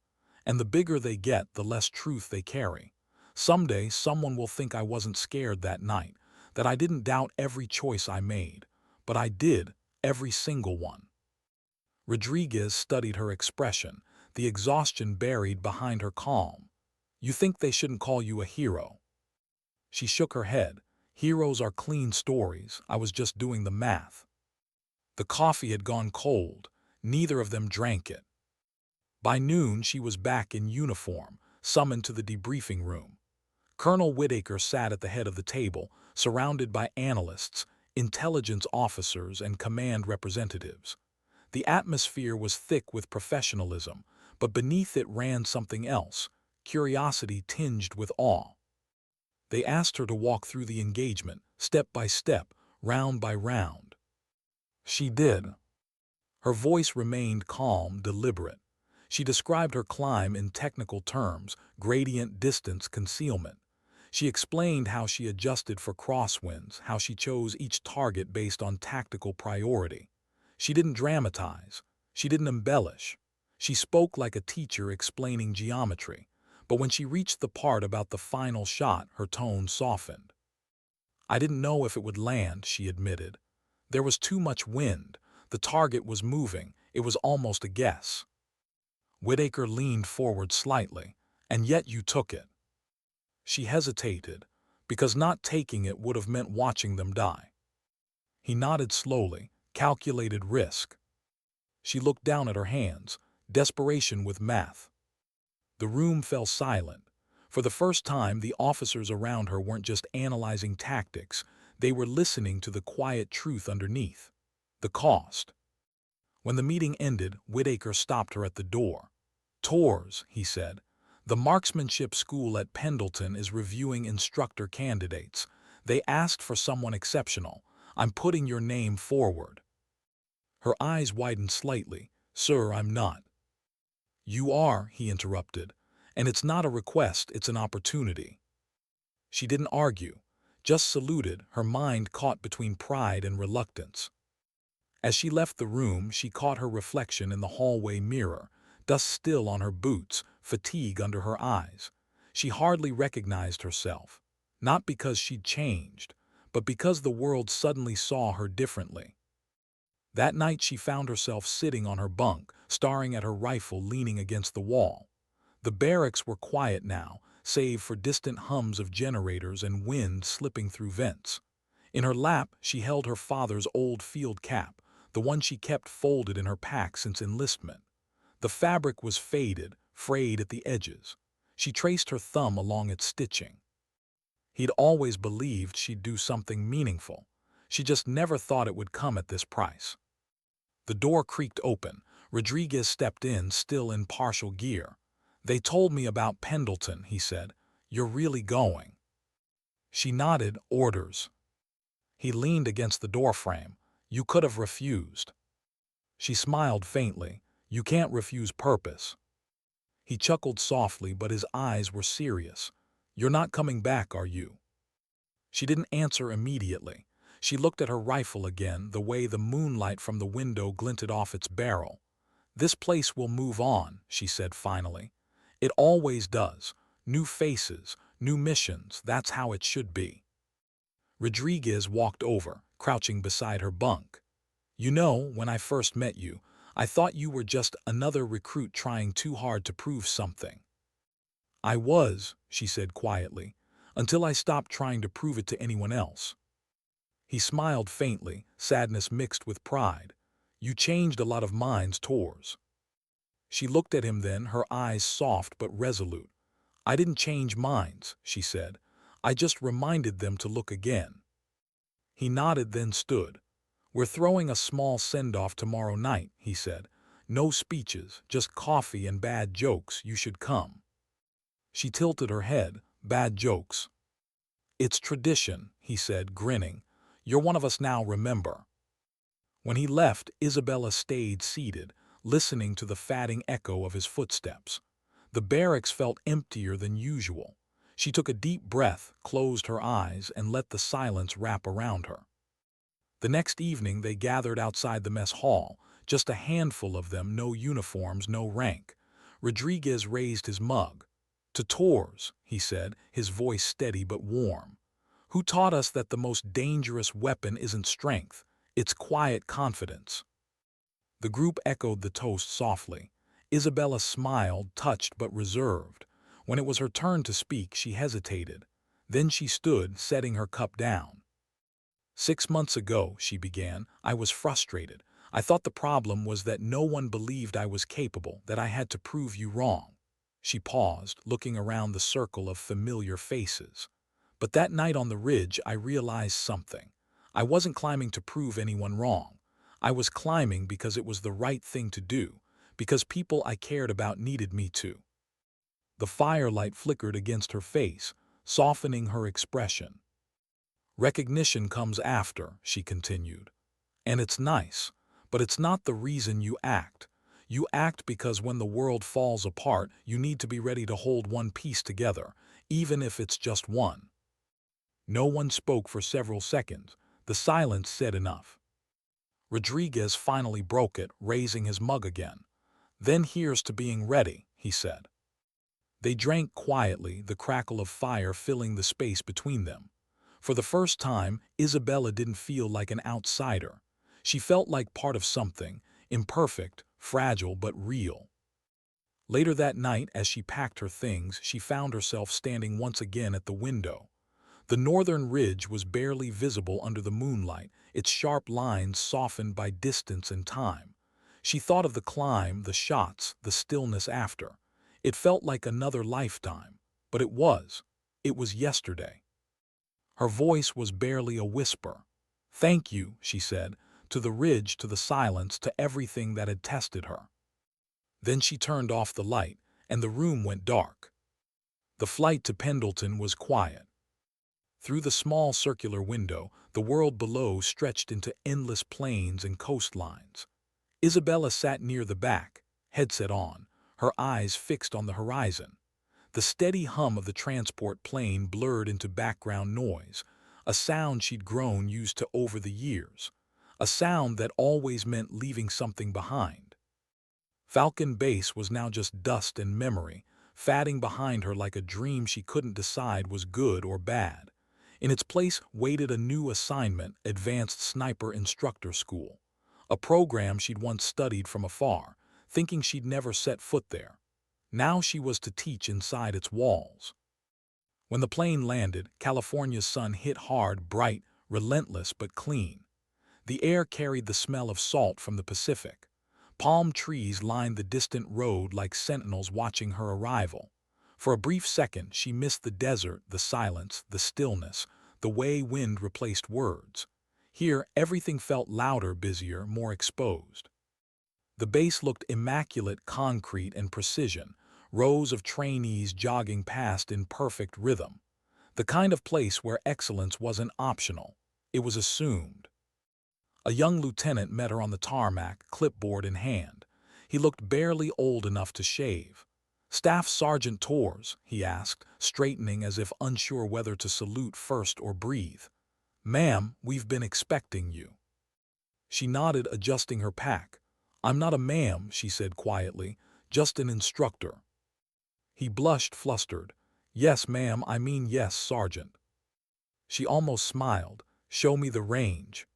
"And the bigger they get, the less truth they carry. Someday, someone will think I wasn't scared that night, that I didn't doubt every choice I made. But I did, every single one." Rodriguez studied her expression, the exhaustion buried behind her calm. "You think they shouldn't call you a hero?" She shook her head. "Heroes are clean stories. I was just doing the math." The coffee had gone cold. Neither of them drank it. By noon, she was back in uniform, summoned to the debriefing room. Colonel Whitaker sat at the head of the table, surrounded by analysts, intelligence officers, and command representatives. The atmosphere was thick with professionalism, but beneath it ran something else, curiosity tinged with awe. They asked her to walk through the engagement, step by step, round by round. She did. Her voice remained calm, deliberate. She described her climb in technical terms, gradient distance concealment. She explained how she adjusted for crosswinds, how she chose each target based on tactical priority. She didn't dramatize. She didn't embellish. She spoke like a teacher explaining geometry. But when she reached the part about the final shot, her tone softened. "I didn't know if it would land," she admitted. "There was too much wind. The target was moving. It was almost a guess." Whitaker leaned forward slightly. "And yet you took it." She hesitated, because not taking it would have meant watching them die. He nodded slowly, calculated risk. She looked down at her hands, desperation with math. The room fell silent. For the first time, the officers around her weren't just analyzing tactics, they were listening to the quiet truth underneath. The cost. When the meeting ended, Whitaker stopped her at the door. "Torres," he said, "the marksmanship school at Pendleton is reviewing instructor candidates. They asked for someone exceptional. I'm putting your name forward." Her eyes widened slightly. "Sir, I'm not." "You are," he interrupted. "And it's not a request, it's an opportunity." She didn't argue, just saluted, her mind caught between pride and reluctance. As she left the room, she caught her reflection in the hallway mirror, dust still on her boots, fatigue under her eyes. She hardly recognized herself, not because she'd changed, but because the world suddenly saw her differently. That night she found herself sitting on her bunk, staring at her rifle leaning against the wall. The barracks were quiet now, save for distant hums of generators and wind slipping through vents. In her lap, she held her father's old field cap, the one she kept folded in her pack since enlistment. The fabric was faded, frayed at the edges. She traced her thumb along its stitching. He'd always believed she'd do something meaningful. She just never thought it would come at this price. The door creaked open. Rodriguez stepped in, still in partial gear. "They told me about Pendleton," he said. "You're really going?" She nodded. "Orders." He leaned against the doorframe. "You could have refused." She smiled faintly. "You can't refuse purpose." He chuckled softly, but his eyes were serious. "You're not coming back, are you?" She didn't answer immediately. She looked at her rifle again, the way the moonlight from the window glinted off its barrel. "This place will move on," she said finally. "It always does. New faces, new missions, that's how it should be." Rodriguez walked over, crouching beside her bunk. "You know, when I first met you, I thought you were just another recruit trying too hard to prove something." "I was," she said quietly, "until I stopped trying to prove it to anyone else." He smiled faintly, sadness mixed with pride. "You changed a lot of minds, Torres." She looked at him then, her eyes soft but resolute. "I didn't change minds," she said. "I just reminded them to look again." He nodded, then stood. "We're throwing a small send-off tomorrow night," he said. "No speeches, just coffee and bad jokes. You should come." She tilted her head. "Bad jokes?" "It's tradition," he said, grinning. "You're one of us now, remember." When he left, Isabella stayed seated, listening to the fatting echo of his footsteps. The barracks felt emptier than usual. She took a deep breath, closed her eyes, and let the silence wrap around her. The next evening they gathered outside the mess hall, just a handful of them, no uniforms, no rank. Rodriguez raised his mug. "To Torres," he said, his voice steady but warm. "Who taught us that the most dangerous weapon isn't strength, it's quiet confidence." The group echoed the toast softly. Isabella smiled, touched but reserved. When it was her turn to speak, she hesitated. Then she stood, setting her cup down. "6 months ago," she began, "I was frustrated. I thought the problem was that no one believed I was capable, that I had to prove you wrong." She paused, looking around the circle of familiar faces. "But that night on the ridge, I realized something. I wasn't climbing to prove anyone wrong. I was climbing because it was the right thing to do, because people I cared about needed me to." The firelight flickered against her face, softening her expression. "Recognition comes after," she continued. "And it's nice, but it's not the reason you act. You act because when the world falls apart, you need to be ready to hold one piece together, even if it's just one." No one spoke for several seconds. The silence said enough. Rodriguez finally broke it, raising his mug again. "Then here's to being ready," he said. They drank quietly, the crackle of fire filling the space between them. For the first time, Isabella didn't feel like an outsider. She felt like part of something, imperfect, fragile, but real. Later that night, as she packed her things, she found herself standing once again at the window. The northern ridge was barely visible under the moonlight, its sharp lines softened by distance and time. She thought of the climb, the shots, the stillness after. It felt like another lifetime, but it was. It was yesterday. Her voice was barely a whisper. "Thank you," she said, "to the ridge, to the silence, to everything that had tested her." Then she turned off the light, and the room went dark. The flight to Pendleton was quiet. Through the small circular window, the world below stretched into endless plains and coastlines. Isabella sat near the back, headset on, her eyes fixed on the horizon. The steady hum of the transport plane blurred into background noise, a sound she'd grown used to over the years, a sound that always meant leaving something behind. Falcon Base was now just dust and memory, fading behind her like a dream she couldn't decide was good or bad. In its place waited a new assignment, Advanced Sniper Instructor School, a program she'd once studied from afar, thinking she'd never set foot there. Now she was to teach inside its walls. When the plane landed, California's sun hit hard, bright, relentless but clean. The air carried the smell of salt from the Pacific. Palm trees lined the distant road like sentinels watching her arrival. For a brief second, she missed the desert, the silence, the stillness, the way wind replaced words. Here, everything felt louder, busier, more exposed. The base looked immaculate, concrete and precision, rows of trainees jogging past in perfect rhythm. The kind of place where excellence wasn't optional, it was assumed. A young lieutenant met her on the tarmac, clipboard in hand. He looked barely old enough to shave. "Staff Sergeant Torres," he asked, straightening as if unsure whether to salute first or breathe. "Ma'am, we've been expecting you." She nodded, adjusting her pack. "I'm not a ma'am," she said quietly, "just an instructor." He blushed, flustered. "Yes, ma'am, I mean yes, Sergeant." She almost smiled. "Show me the range."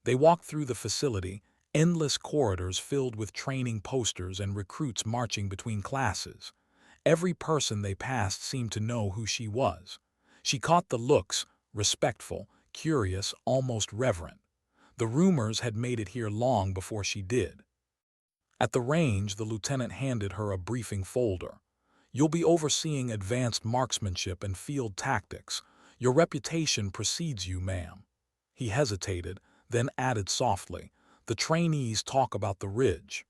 They walked through the facility, endless corridors filled with training posters and recruits marching between classes. Every person they passed seemed to know who she was. She caught the looks, respectful, curious, almost reverent. The rumors had made it here long before she did. At the range, the lieutenant handed her a briefing folder. "You'll be overseeing advanced marksmanship and field tactics. Your reputation precedes you, ma'am." He hesitated, then added softly, "The trainees talk about the ridge."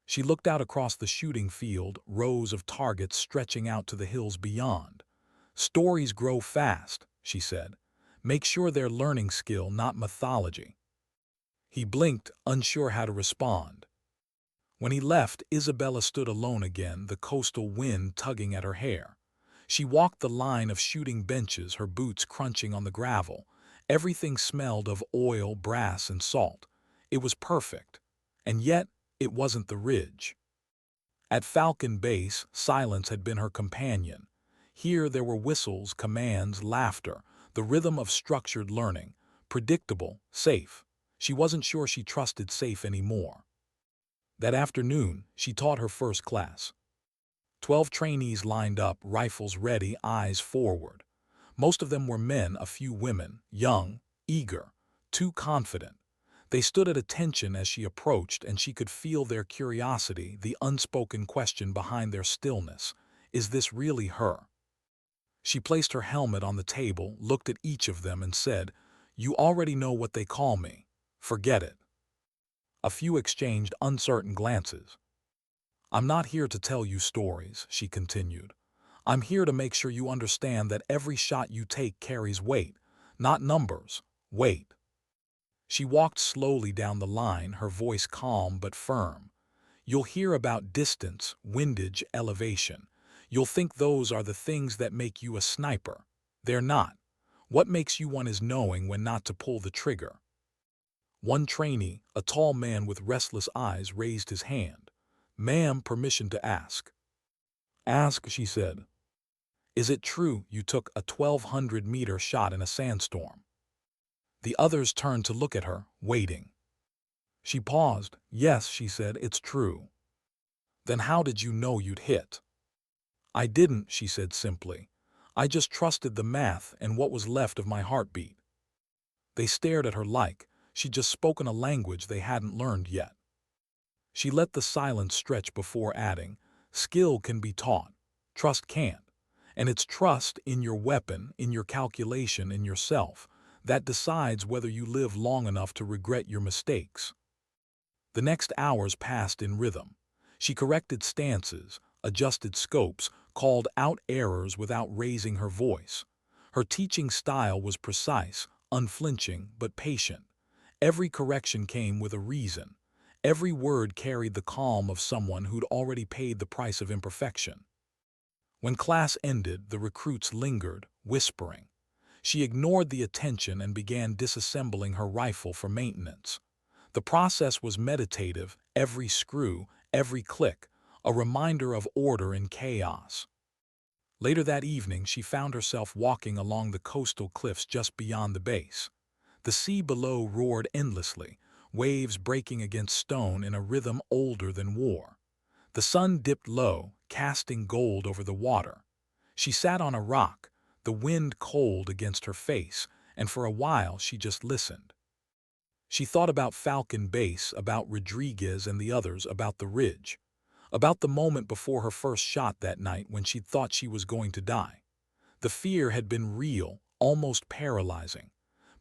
She looked out across the shooting field, rows of targets stretching out to the hills beyond. "Stories grow fast," she said. "Make sure they're learning skill, not mythology." He blinked, unsure how to respond. When he left, Isabella stood alone again, the coastal wind tugging at her hair. She walked the line of shooting benches, her boots crunching on the gravel. Everything smelled of oil, brass, and salt. It was perfect. And yet, it wasn't the ridge. At Falcon Base, silence had been her companion. Here there were whistles, commands, laughter, the rhythm of structured learning. Predictable, safe. She wasn't sure she trusted safe anymore. That afternoon, she taught her first class. 12 trainees lined up, rifles ready, eyes forward. Most of them were men, a few women, young, eager, too confident. They stood at attention as she approached, and she could feel their curiosity, the unspoken question behind their stillness. Is this really her? She placed her helmet on the table, looked at each of them, and said, "You already know what they call me. Forget it." A few exchanged uncertain glances. "I'm not here to tell you stories," she continued. "I'm here to make sure you understand that every shot you take carries weight, not numbers, weight." She walked slowly down the line, her voice calm but firm. "You'll hear about distance, windage, elevation. You'll think those are the things that make you a sniper. They're not. What makes you one is knowing when not to pull the trigger." One trainee, a tall man with restless eyes, raised his hand. "Ma'am, permission to ask." "Ask," she said. "Is it true you took a 1,200-meter shot in a sandstorm?" The others turned to look at her, waiting. She paused. "Yes," she said, "it's true." "Then how did you know you'd hit?" "I didn't," she said simply. "I just trusted the math and what was left of my heartbeat." They stared at her like she'd just spoken a language they hadn't learned yet. She let the silence stretch before adding, "Skill can be taught. Trust can't. And it's trust in your weapon, in your calculation, in yourself, that decides whether you live long enough to regret your mistakes." The next hours passed in rhythm. She corrected stances, adjusted scopes, called out errors without raising her voice. Her teaching style was precise, unflinching, but patient. Every correction came with a reason. Every word carried the calm of someone who'd already paid the price of imperfection. When class ended, the recruits lingered, whispering. She ignored the attention and began disassembling her rifle for maintenance. The process was meditative, every screw, every click, a reminder of order in chaos. Later that evening, she found herself walking along the coastal cliffs just beyond the base. The sea below roared endlessly, waves breaking against stone in a rhythm older than war. The sun dipped low, casting gold over the water. She sat on a rock, the wind cold against her face, and for a while she just listened. She thought about Falcon Base, about Rodriguez and the others, about the ridge, about the moment before her first shot that night when she'd thought she was going to die. The fear had been real, almost paralyzing.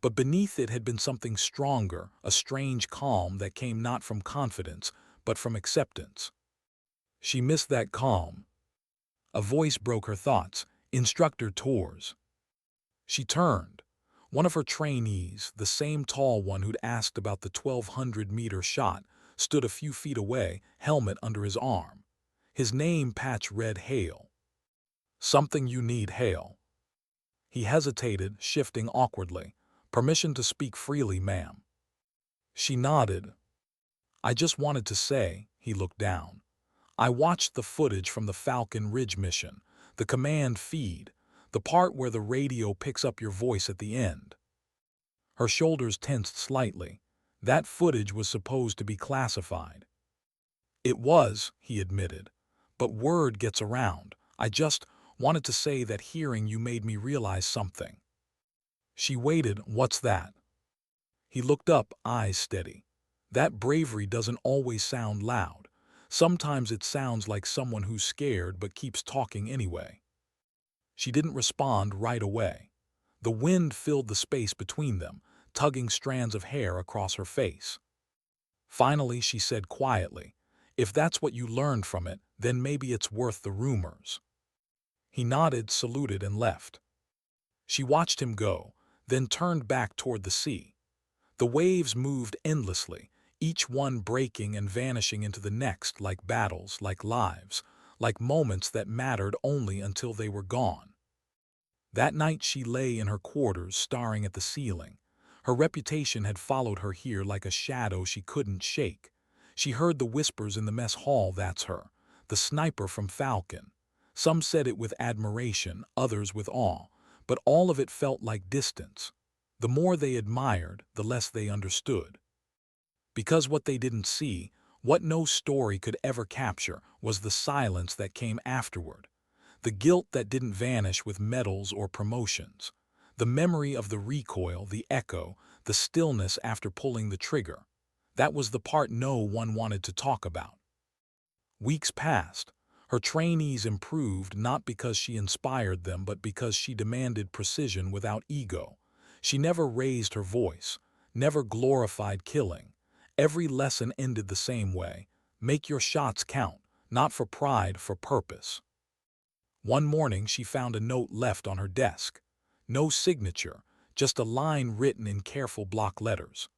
But beneath it had been something stronger, a strange calm that came not from confidence, but from acceptance. She missed that calm. A voice broke her thoughts. "Instructor Torres." She turned. One of her trainees, the same tall one who'd asked about the 1,200-meter shot, stood a few feet away, helmet under his arm. His name patch read Hale. "Something you need, Hale." He hesitated, shifting awkwardly. "Permission to speak freely, ma'am." She nodded. "I just wanted to say," he looked down. "I watched the footage from the Falcon Ridge mission, the command feed, the part where the radio picks up your voice at the end." Her shoulders tensed slightly. That footage was supposed to be classified. "It was," he admitted. "But word gets around. I just wanted to say that hearing you made me realize something." She waited. "What's that?" He looked up, eyes steady. "That bravery doesn't always sound loud. Sometimes it sounds like someone who's scared but keeps talking anyway." She didn't respond right away. The wind filled the space between them, tugging strands of hair across her face. Finally, she said quietly, "If that's what you learned from it, then maybe it's worth the rumors." He nodded, saluted, and left. She watched him go, then turned back toward the sea. The waves moved endlessly, each one breaking and vanishing into the next, like battles, like lives, like moments that mattered only until they were gone. That night she lay in her quarters, staring at the ceiling. Her reputation had followed her here like a shadow she couldn't shake. She heard the whispers in the mess hall, "That's her, the sniper from Falcon." Some said it with admiration, others with awe, but all of it felt like distance. The more they admired, the less they understood. Because what they didn't see, what no story could ever capture, was the silence that came afterward. The guilt that didn't vanish with medals or promotions. The memory of the recoil, the echo, the stillness after pulling the trigger. That was the part no one wanted to talk about. Weeks passed. Her trainees improved not because she inspired them, but because she demanded precision without ego. She never raised her voice, never glorified killing. Every lesson ended the same way. Make your shots count, not for pride, for purpose. One morning she found a note left on her desk. No signature, just a line written in careful block letters.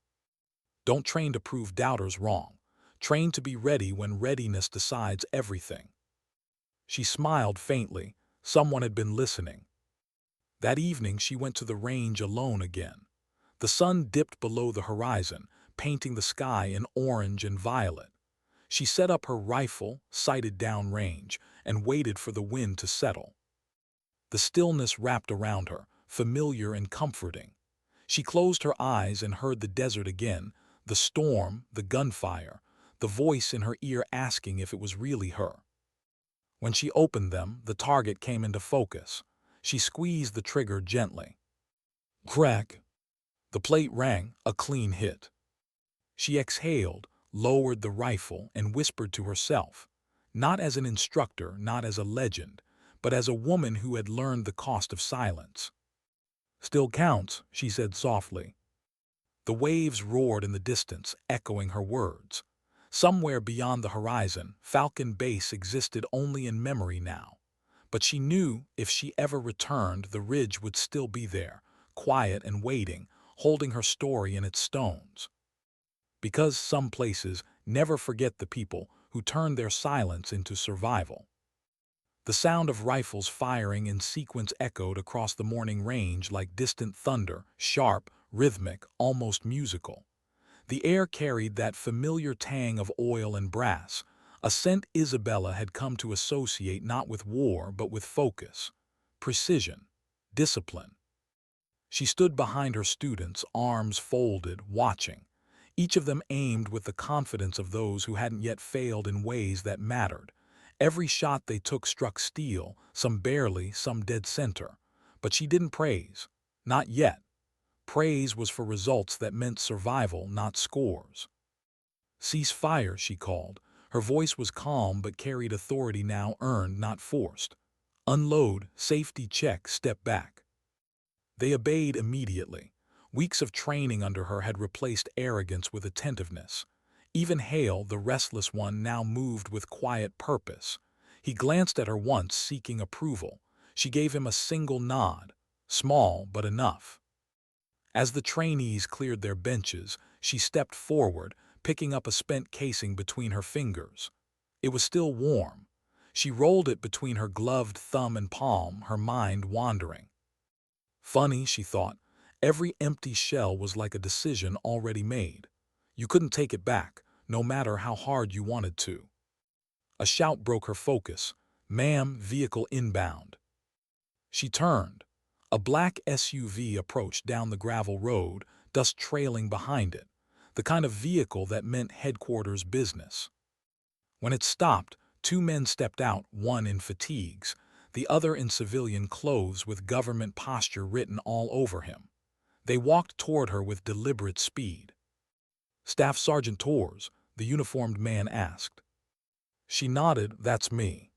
Don't train to prove doubters wrong. Train to be ready when readiness decides everything. She smiled faintly. Someone had been listening. That evening she went to the range alone again. The sun dipped below the horizon, painting the sky in orange and violet. She set up her rifle, sighted downrange, and waited for the wind to settle. The stillness wrapped around her, familiar and comforting. She closed her eyes and heard the desert again, the storm, the gunfire, the voice in her ear asking if it was really her. When she opened them, the target came into focus. She squeezed the trigger gently. Crack! The plate rang, a clean hit. She exhaled, lowered the rifle, and whispered to herself, not as an instructor, not as a legend, but as a woman who had learned the cost of silence. Still counts, she said softly. The waves roared in the distance, echoing her words. Somewhere beyond the horizon, Falcon Base existed only in memory now. But she knew if she ever returned, the ridge would still be there, quiet and waiting, holding her story in its stones. Because some places never forget the people who turned their silence into survival. The sound of rifles firing in sequence echoed across the morning range like distant thunder, sharp, rhythmic, almost musical. The air carried that familiar tang of oil and brass, a scent Isabella had come to associate not with war but with focus, precision, discipline. She stood behind her students, arms folded, watching. Each of them aimed with the confidence of those who hadn't yet failed in ways that mattered. Every shot they took struck steel, some barely, some dead center. But she didn't praise. Not yet. Praise was for results that meant survival, not scores. Cease fire, she called. Her voice was calm but carried authority now earned, not forced. Unload, safety check, step back. They obeyed immediately. Weeks of training under her had replaced arrogance with attentiveness. Even Hale, the restless one, now moved with quiet purpose. He glanced at her once, seeking approval. She gave him a single nod, small but enough. As the trainees cleared their benches, she stepped forward, picking up a spent casing between her fingers. It was still warm. She rolled it between her gloved thumb and palm, her mind wandering. Funny, she thought, every empty shell was like a decision already made. You couldn't take it back, no matter how hard you wanted to. A shout broke her focus. "Ma'am, vehicle inbound." She turned. A black SUV approached down the gravel road, dust trailing behind it, the kind of vehicle that meant headquarters business. When it stopped, two men stepped out, one in fatigues, the other in civilian clothes with government posture written all over him. They walked toward her with deliberate speed. "Staff Sergeant Torres," the uniformed man asked. She nodded. "That's me."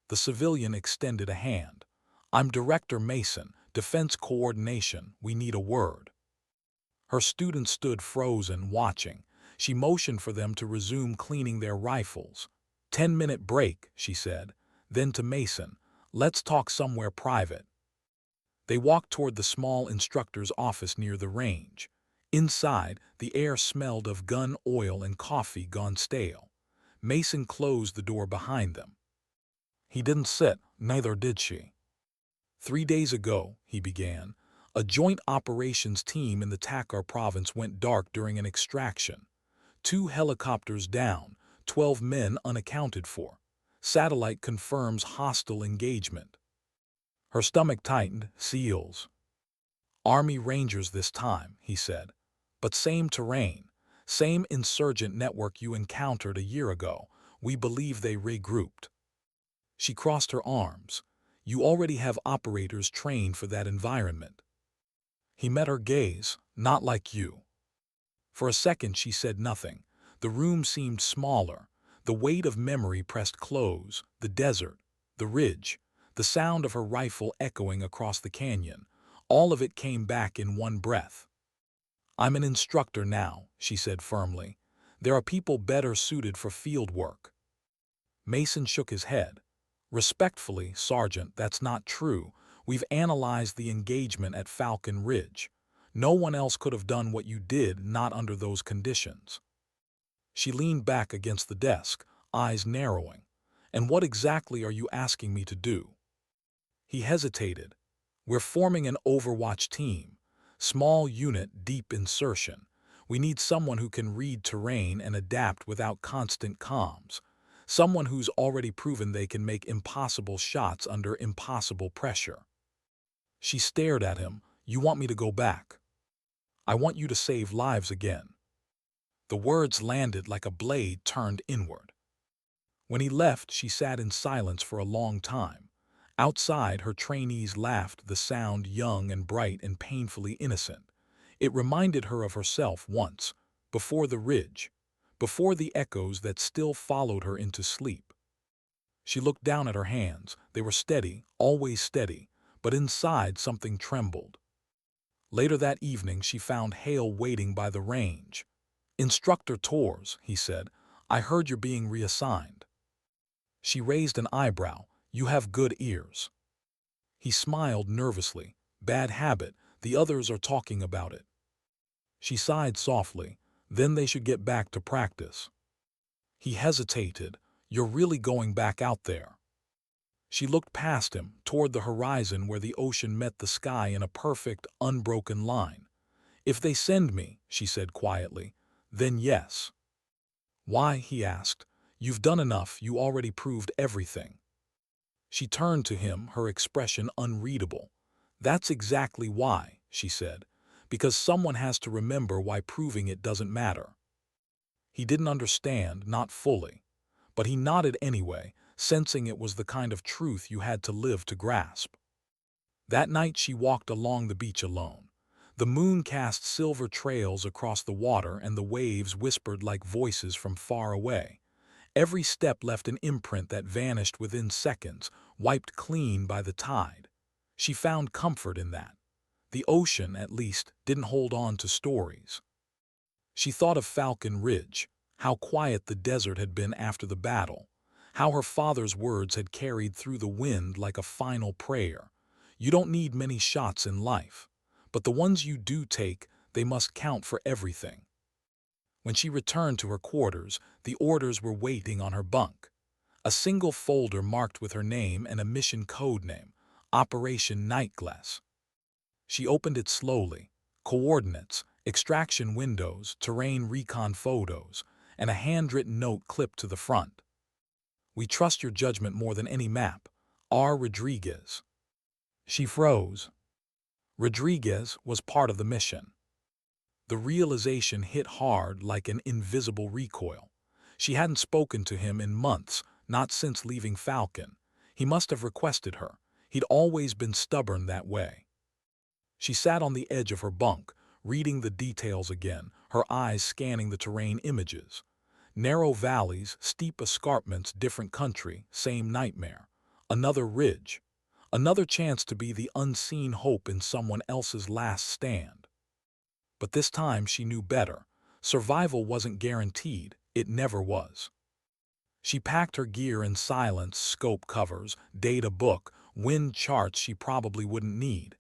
The civilian extended a hand. "I'm Director Mason, Defense Coordination. We need a word." Her students stood frozen, watching. She motioned for them to resume cleaning their rifles. 10-minute break, she said. Then to Mason, "Let's talk somewhere private." They walked toward the small instructor's office near the range. Inside, the air smelled of gun oil and coffee gone stale. Mason closed the door behind them. He didn't sit, neither did she. 3 days ago, he began, a joint operations team in the Takar province went dark during an extraction. 2 helicopters down, 12 men unaccounted for. Satellite confirms hostile engagement. Her stomach tightened. "SEALs. Army Rangers this time," he said. "But same terrain, same insurgent network you encountered a year ago. We believe they regrouped." She crossed her arms. "You already have operators trained for that environment." He met her gaze. Not like you. For a second she said nothing. The room seemed smaller. The weight of memory pressed close. The desert, the ridge, the sound of her rifle echoing across the canyon. All of it came back in one breath. I'm an instructor now, she said firmly. There are people better suited for field work. Mason shook his head. Respectfully, Sergeant, that's not true. We've analyzed the engagement at Falcon Ridge. No one else could have done what you did, not under those conditions. She leaned back against the desk, eyes narrowing. And what exactly are you asking me to do? He hesitated. We're forming an Overwatch team. Small unit, deep insertion. We need someone who can read terrain and adapt without constant comms. Someone who's already proven they can make impossible shots under impossible pressure. She stared at him. You want me to go back? I want you to save lives again. The words landed like a blade turned inward. When he left, she sat in silence for a long time. Outside, her trainees laughed, the sound young and bright and painfully innocent. It reminded her of herself once, before the ridge, before the echoes that still followed her into sleep. She looked down at her hands. They were steady, always steady, but inside something trembled. Later that evening, she found Hale waiting by the range. Instructor Torres, he said, I heard you're being reassigned. She raised an eyebrow. You have good ears. He smiled nervously. Bad habit. The others are talking about it. She sighed softly. Then they should get back to practice. He hesitated. You're really going back out there? She looked past him, toward the horizon where the ocean met the sky in a perfect, unbroken line. If they send me, she said quietly, then yes. Why? He asked. You've done enough. You already proved everything. She turned to him, her expression unreadable. That's exactly why, she said, because someone has to remember why proving it doesn't matter. He didn't understand, not fully, but he nodded anyway, sensing it was the kind of truth you had to live to grasp. That night she walked along the beach alone. The moon cast silver trails across the water and the waves whispered like voices from far away. Every step left an imprint that vanished within seconds, wiped clean by the tide. She found comfort in that. The ocean, at least, didn't hold on to stories. She thought of Falcon Ridge, how quiet the desert had been after the battle, how her father's words had carried through the wind like a final prayer. You don't need many shots in life, but the ones you do take, they must count for everything. When she returned to her quarters, the orders were waiting on her bunk. A single folder marked with her name and a mission code name, Operation Nightglass. She opened it slowly. Coordinates, extraction windows, terrain recon photos, and a handwritten note clipped to the front. We trust your judgment more than any map. R. Rodriguez. She froze. Rodriguez was part of the mission. The realization hit hard like an invisible recoil. She hadn't spoken to him in months, not since leaving Falcon. He must have requested her. He'd always been stubborn that way. She sat on the edge of her bunk, reading the details again, her eyes scanning the terrain images. Narrow valleys, steep escarpments, different country, same nightmare. Another ridge. Another chance to be the unseen hope in someone else's last stand. But this time she knew better. Survival wasn't guaranteed. It never was. She packed her gear in silence, scope covers, data book, wind charts she probably wouldn't need.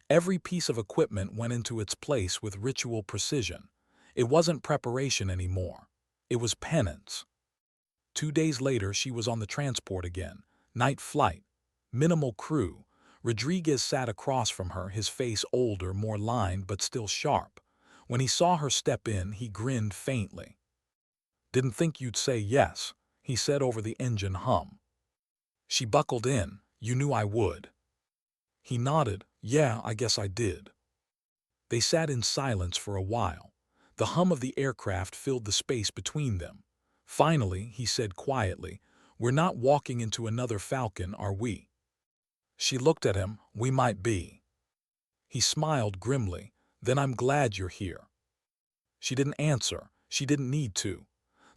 Every piece of equipment went into its place with ritual precision. It wasn't preparation anymore. It was penance. 2 days later, she was on the transport again. Night flight. Minimal crew. Rodriguez sat across from her, his face older, more lined, but still sharp. When he saw her step in, he grinned faintly. Didn't think you'd say yes, he said over the engine hum. She buckled in. You knew I would. He nodded. Yeah, I guess I did. They sat in silence for a while. The hum of the aircraft filled the space between them. Finally, he said quietly, We're not walking into another Falcon, are we? She looked at him. We might be. He smiled grimly. Then I'm glad you're here. She didn't answer. She didn't need to.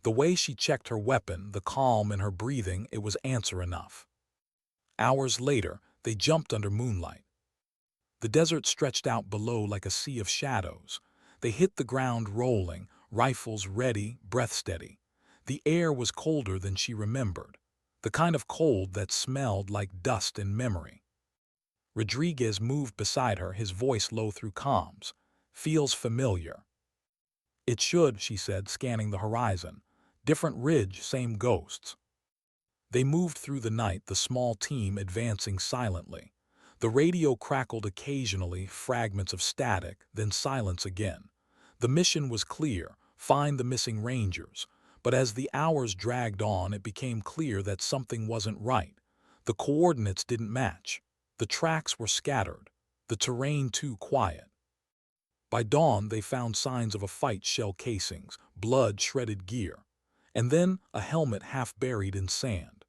The way she checked her weapon, the calm in her breathing, it was answer enough. Hours later, they jumped under moonlight. The desert stretched out below like a sea of shadows. They hit the ground rolling, rifles ready, breath steady. The air was colder than she remembered, the kind of cold that smelled like dust in memory. Rodriguez moved beside her, his voice low through comms. Feels familiar. It should, she said, scanning the horizon. Different ridge, same ghosts. They moved through the night, the small team advancing silently. The radio crackled occasionally, fragments of static, then silence again. The mission was clear, find the missing Rangers. But as the hours dragged on, it became clear that something wasn't right. The coordinates didn't match. The tracks were scattered. The terrain too quiet. By dawn, they found signs of a fight, shell casings, blood, shredded gear, and then a helmet half buried in sand.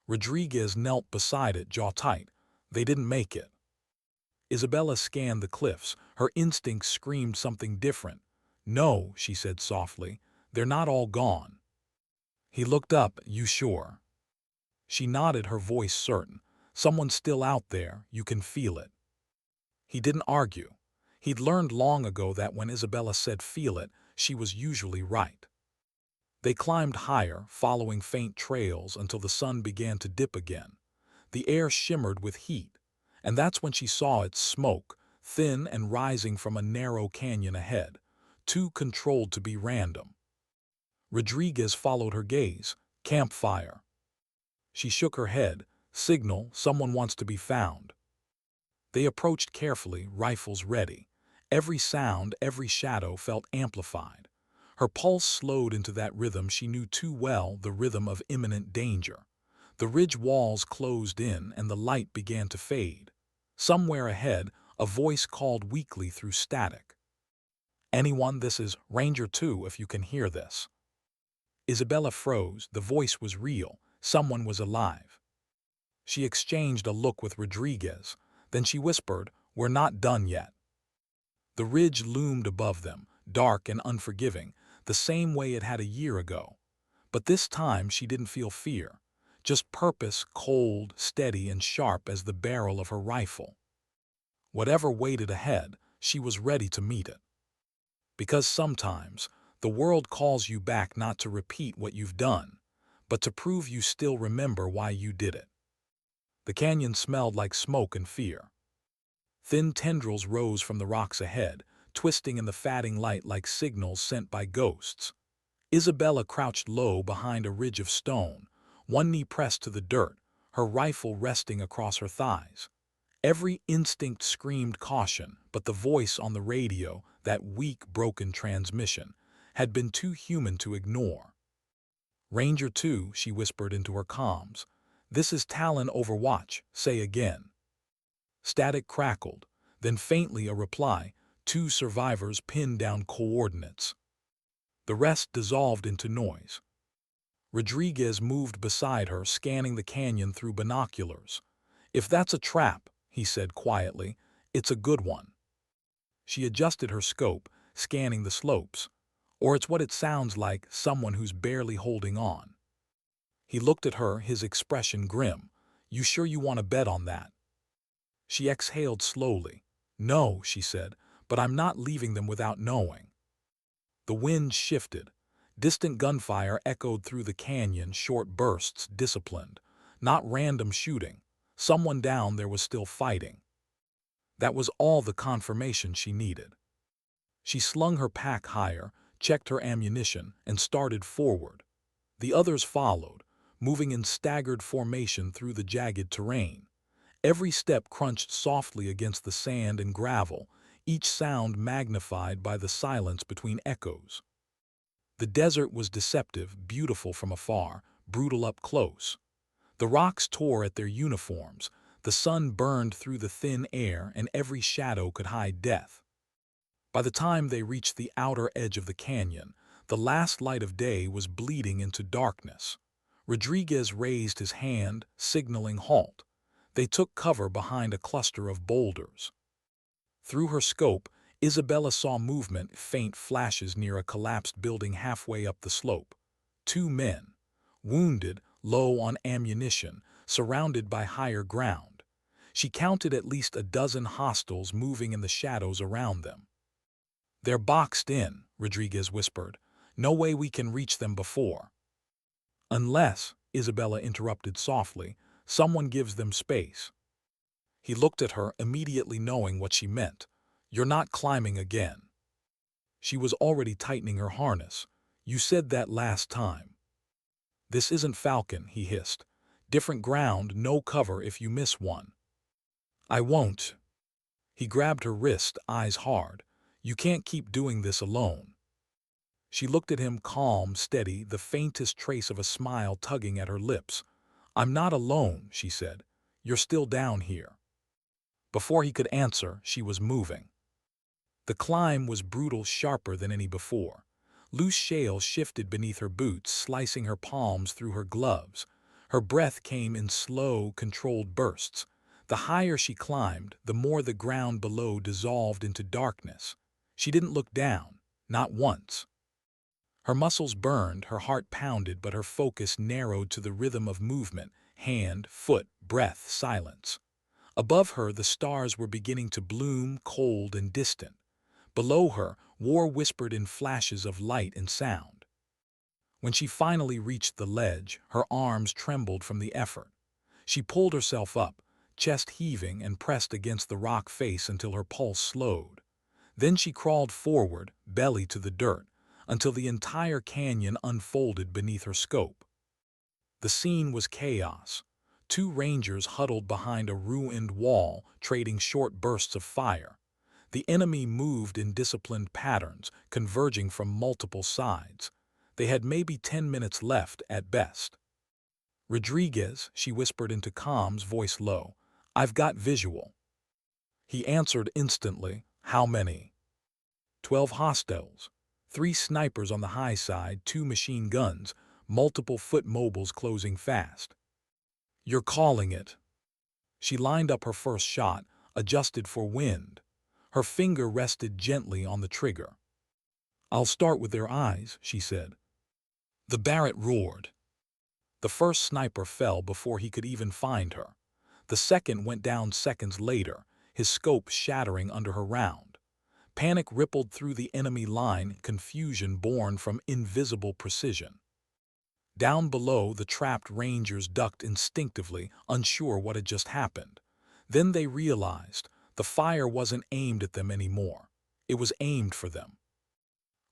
Rodriguez knelt beside it, jaw tight. They didn't make it. Isabella scanned the cliffs. Her instincts screamed something different. No, she said softly, they're not all gone. He looked up. You sure? She nodded, her voice certain. Someone's still out there, you can feel it. He didn't argue. He'd learned long ago that when Isabella said feel it, she was usually right. They climbed higher, following faint trails until the sun began to dip again. The air shimmered with heat, and that's when she saw its smoke, thin and rising from a narrow canyon ahead, too controlled to be random. Rodriguez followed her gaze. Campfire. She shook her head. Signal, someone wants to be found. They approached carefully, rifles ready. Every sound, every shadow felt amplified. Her pulse slowed into that rhythm she knew too well, the rhythm of imminent danger. The ridge walls closed in and the light began to fade. Somewhere ahead, a voice called weakly through static. Anyone, this is Ranger 2 if you can hear this. Isabella froze. The voice was real. Someone was alive. She exchanged a look with Rodriguez. Then she whispered, we're not done yet. The ridge loomed above them, dark and unforgiving, the same way it had a year ago. But this time she didn't feel fear, just purpose, cold, steady, and sharp as the barrel of her rifle. Whatever waited ahead, she was ready to meet it. Because sometimes, the world calls you back not to repeat what you've done, but to prove you still remember why you did it. The canyon smelled like smoke and fear. Thin tendrils rose from the rocks ahead, twisting in the fading light like signals sent by ghosts. Isabella crouched low behind a ridge of stone, one knee pressed to the dirt, her rifle resting across her thighs. Every instinct screamed caution, but the voice on the radio, that weak, broken transmission, had been too human to ignore. Ranger 2, she whispered into her comms. This is Talon Overwatch, say again. Static crackled, then faintly a reply, 2 survivors pinned down coordinates. The rest dissolved into noise. Rodriguez moved beside her, scanning the canyon through binoculars. If that's a trap, he said quietly, it's a good one. She adjusted her scope, scanning the slopes. Or it's what it sounds like, someone who's barely holding on. He looked at her, his expression grim. You sure you want to bet on that? She exhaled slowly. No, she said, but I'm not leaving them without knowing. The wind shifted. Distant gunfire echoed through the canyon, short bursts, disciplined. Not random shooting. Someone down there was still fighting. That was all the confirmation she needed. She slung her pack higher, checked her ammunition, and started forward. The others followed, moving in staggered formation through the jagged terrain. Every step crunched softly against the sand and gravel, each sound magnified by the silence between echoes. The desert was deceptive, beautiful from afar, brutal up close. The rocks tore at their uniforms, the sun burned through the thin air, and every shadow could hide death. By the time they reached the outer edge of the canyon, the last light of day was bleeding into darkness. Rodriguez raised his hand, signaling halt. They took cover behind a cluster of boulders. Through her scope, Isabella saw movement, faint flashes near a collapsed building halfway up the slope. Two men, wounded, low on ammunition, surrounded by higher ground. She counted at least a dozen hostiles moving in the shadows around them. "They're boxed in," Rodriguez whispered. "No way we can reach them before." "Unless," Isabella interrupted softly, "someone gives them space." He looked at her, immediately knowing what she meant. "You're not climbing again." She was already tightening her harness. "You said that last time." "This isn't Falcon," he hissed. "Different ground, no cover if you miss one." "I won't." He grabbed her wrist, eyes hard. "You can't keep doing this alone." She looked at him, calm, steady, the faintest trace of a smile tugging at her lips. "I'm not alone," she said. "You're still down here." Before he could answer, she was moving. The climb was brutal, sharper than any before. Loose shale shifted beneath her boots, slicing her palms through her gloves. Her breath came in slow, controlled bursts. The higher she climbed, the more the ground below dissolved into darkness. She didn't look down, not once. Her muscles burned, her heart pounded, but her focus narrowed to the rhythm of movement, hand, foot, breath, silence. Above her, the stars were beginning to bloom, cold and distant. Below her, war whispered in flashes of light and sound. When she finally reached the ledge, her arms trembled from the effort. She pulled herself up, chest heaving, and pressed against the rock face until her pulse slowed. Then she crawled forward, belly to the dirt, until the entire canyon unfolded beneath her scope. The scene was chaos. Two rangers huddled behind a ruined wall, trading short bursts of fire. The enemy moved in disciplined patterns, converging from multiple sides. They had maybe 10 minutes left at best. "Rodriguez," she whispered into comms, voice low. "I've got visual." He answered instantly. "How many?" 12 hostiles. 3 snipers on the high side, 2 machine guns, multiple foot mobiles closing fast. "You're calling it." She lined up her first shot, adjusted for wind. Her finger rested gently on the trigger. "I'll start with their eyes," she said. The Barrett roared. The first sniper fell before he could even find her. The second went down seconds later, his scope shattering under her round. Panic rippled through the enemy line, confusion born from invisible precision. Down below, the trapped rangers ducked instinctively, unsure what had just happened. Then they realized the fire wasn't aimed at them anymore. It was aimed for them.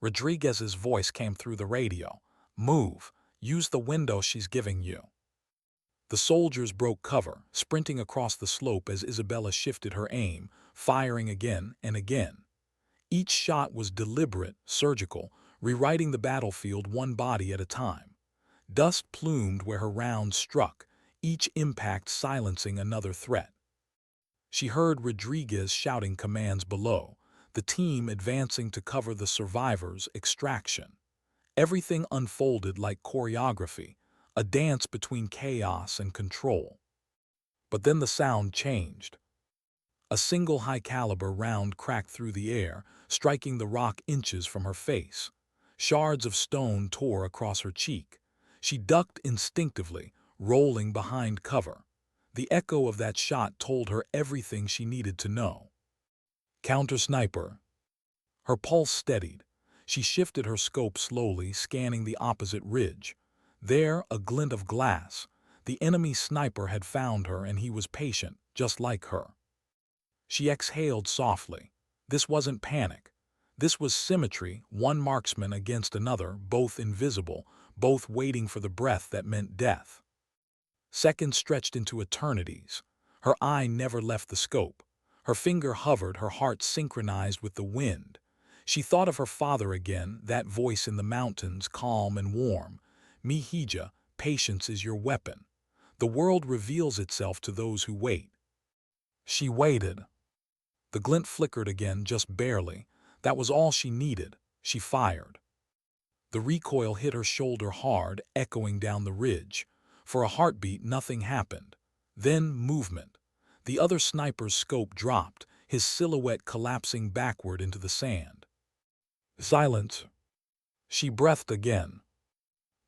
Rodriguez's voice came through the radio. "Move. Use the window she's giving you." The soldiers broke cover, sprinting across the slope as Isabella shifted her aim, firing again and again. Each shot was deliberate, surgical, rewriting the battlefield one body at a time. Dust plumed where her rounds struck, each impact silencing another threat. She heard Rodriguez shouting commands below, the team advancing to cover the survivors' extraction. Everything unfolded like choreography, a dance between chaos and control. But then the sound changed. A single high-caliber round cracked through the air, striking the rock inches from her face. Shards of stone tore across her cheek. She ducked instinctively, rolling behind cover. The echo of that shot told her everything she needed to know. Counter-sniper. Her pulse steadied. She shifted her scope slowly, scanning the opposite ridge. There, a glint of glass. The enemy sniper had found her, and he was patient, just like her. She exhaled softly. This wasn't panic. This was symmetry, one marksman against another, both invisible, both waiting for the breath that meant death. Seconds stretched into eternities. Her eye never left the scope. Her finger hovered, her heart synchronized with the wind. She thought of her father again, that voice in the mountains, calm and warm. "Mihija, patience is your weapon. The world reveals itself to those who wait." She waited. The glint flickered again, just barely. That was all she needed. She fired. The recoil hit her shoulder hard, echoing down the ridge. For a heartbeat, nothing happened. Then movement. The other sniper's scope dropped, his silhouette collapsing backward into the sand. Silence. She breathed again.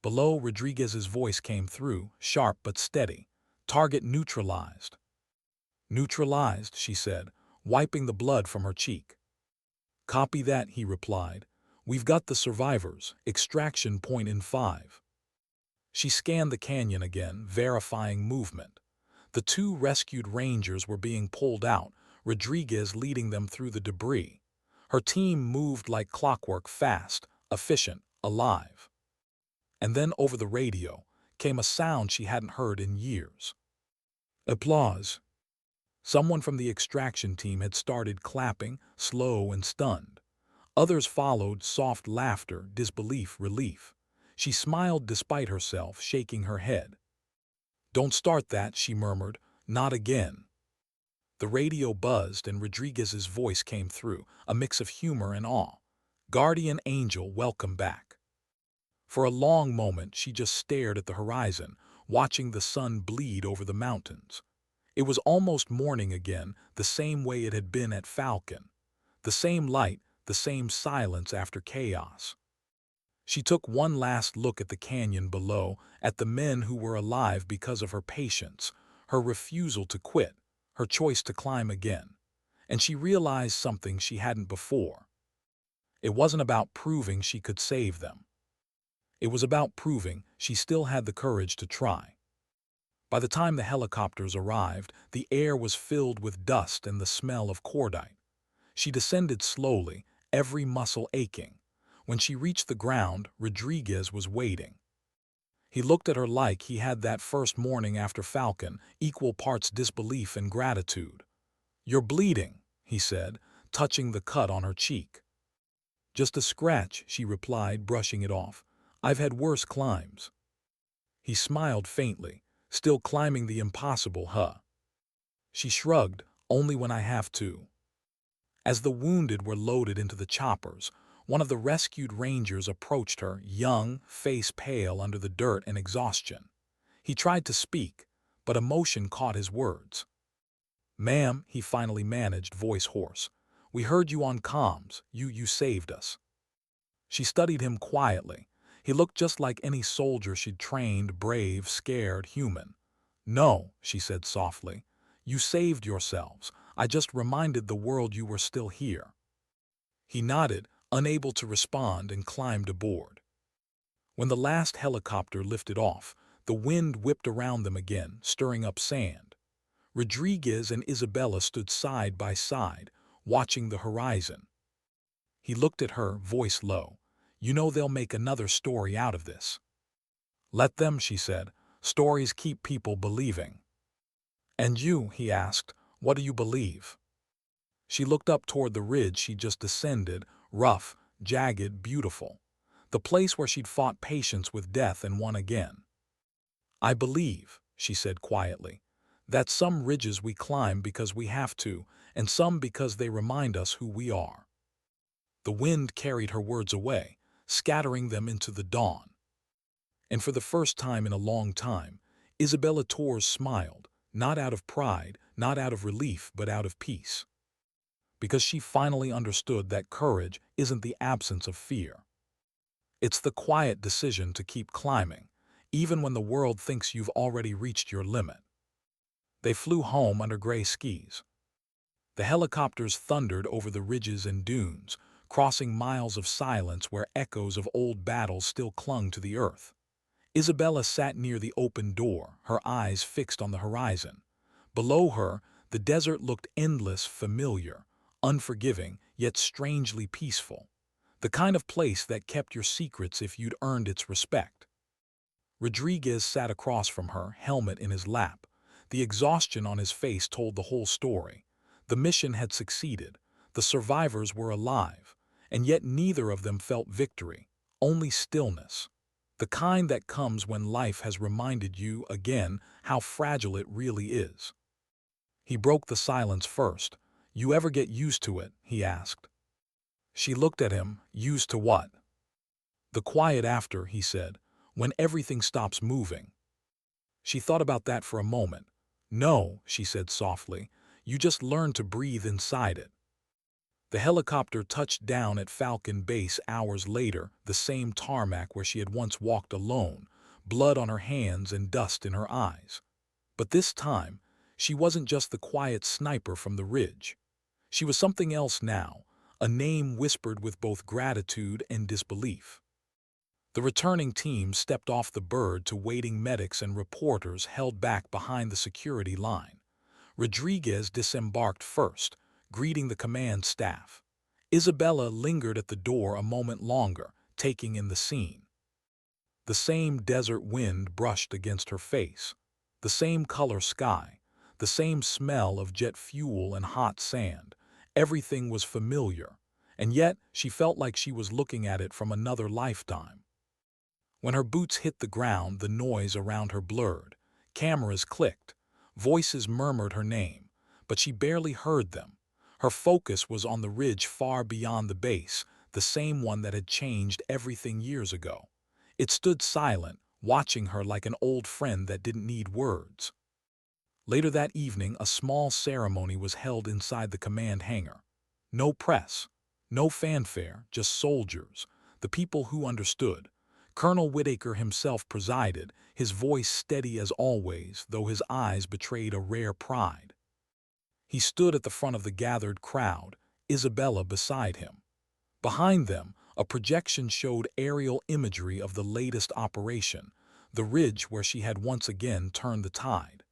Below, Rodriguez's voice came through, sharp but steady. Target neutralized. Neutralized, she said, wiping the blood from her cheek. Copy that, he replied. We've got the survivors. Extraction point in 5. She scanned the canyon again, verifying movement. The 2 rescued rangers were being pulled out, Rodriguez leading them through the debris. Her team moved like clockwork, fast, efficient, alive. And then over the radio came a sound she hadn't heard in years. Applause. Someone from the extraction team had started clapping, slow and stunned. Others followed, soft laughter, disbelief, relief. She smiled despite herself, shaking her head. Don't start that, she murmured. Not again. The radio buzzed and Rodriguez's voice came through, a mix of humor and awe. Guardian Angel, welcome back. For a long moment, she just stared at the horizon, watching the sun bleed over the mountains. It was almost morning again, the same way it had been at Falcon. The same light, the same silence after chaos. She took one last look at the canyon below, at the men who were alive because of her patience, her refusal to quit, her choice to climb again. And she realized something she hadn't before. It wasn't about proving she could save them. It was about proving she still had the courage to try. By the time the helicopters arrived, the air was filled with dust and the smell of cordite. She descended slowly, every muscle aching. When she reached the ground, Rodriguez was waiting. He looked at her like he had that first morning after Falcon, equal parts disbelief and gratitude. "You're bleeding," he said, touching the cut on her cheek. "Just a scratch," she replied, brushing it off. "I've had worse climbs." He smiled faintly, still climbing the impossible, huh? She shrugged, "Only when I have to." As the wounded were loaded into the choppers, one of the rescued rangers approached her, young, face pale under the dirt and exhaustion. He tried to speak, but emotion caught his words. "Ma'am," he finally managed, voice hoarse, "we heard you on comms. You saved us." She studied him quietly. He looked just like any soldier she'd trained, brave, scared, human. "No," she said softly. "You saved yourselves. I just reminded the world you were still here." He nodded, unable to respond, and climbed aboard. When the last helicopter lifted off, the wind whipped around them again, stirring up sand. Rodriguez and Isabella stood side by side, watching the horizon. He looked at her, voice low. "You know they'll make another story out of this." "Let them," she said. "Stories keep people believing." "And you," he asked, "what do you believe?" She looked up toward the ridge she'd just descended, rough, jagged, beautiful. The place where she'd fought patience with death and won again. "I believe," she said quietly, "that some ridges we climb because we have to, and some because they remind us who we are." The wind carried her words away, scattering them into the dawn. And for the first time in a long time, Isabella Torres smiled, not out of pride, not out of relief, but out of peace. Because she finally understood that courage isn't the absence of fear. It's the quiet decision to keep climbing, even when the world thinks you've already reached your limit. They flew home under gray skies. The helicopters thundered over the ridges and dunes, crossing miles of silence where echoes of old battles still clung to the earth. Isabella sat near the open door, her eyes fixed on the horizon. Below her, the desert looked endless, familiar, unforgiving, yet strangely peaceful. The kind of place that kept your secrets if you'd earned its respect. Rodriguez sat across from her, helmet in his lap. The exhaustion on his face told the whole story. The mission had succeeded. The survivors were alive. And yet neither of them felt victory, only stillness. The kind that comes when life has reminded you again how fragile it really is. He broke the silence first. "You ever get used to it?" he asked. She looked at him. "Used to what?" "The quiet after," he said, "when everything stops moving." She thought about that for a moment. "No," she said softly, You just learn to breathe inside it. The helicopter touched down at Falcon Base hours later, the same tarmac where she had once walked alone, blood on her hands and dust in her eyes. But this time, she wasn't just the quiet sniper from the ridge. She was something else now, a name whispered with both gratitude and disbelief. The returning team stepped off the bird to waiting medics and reporters held back behind the security line. Rodriguez disembarked first, greeting the command staff. Isabella lingered at the door a moment longer, taking in the scene. The same desert wind brushed against her face, the same color sky, the same smell of jet fuel and hot sand. Everything was familiar, and yet she felt like she was looking at it from another lifetime. When her boots hit the ground, the noise around her blurred. Cameras clicked. Voices murmured her name, but she barely heard them. Her focus was on the ridge far beyond the base, the same one that had changed everything years ago. It stood silent, watching her like an old friend that didn't need words. Later that evening, a small ceremony was held inside the command hangar. No press, no fanfare, just soldiers, the people who understood. Colonel Whitaker himself presided, his voice steady as always, though his eyes betrayed a rare pride. He stood at the front of the gathered crowd, Isabella beside him. Behind them, a projection showed aerial imagery of the latest operation, the ridge where she had once again turned the tide.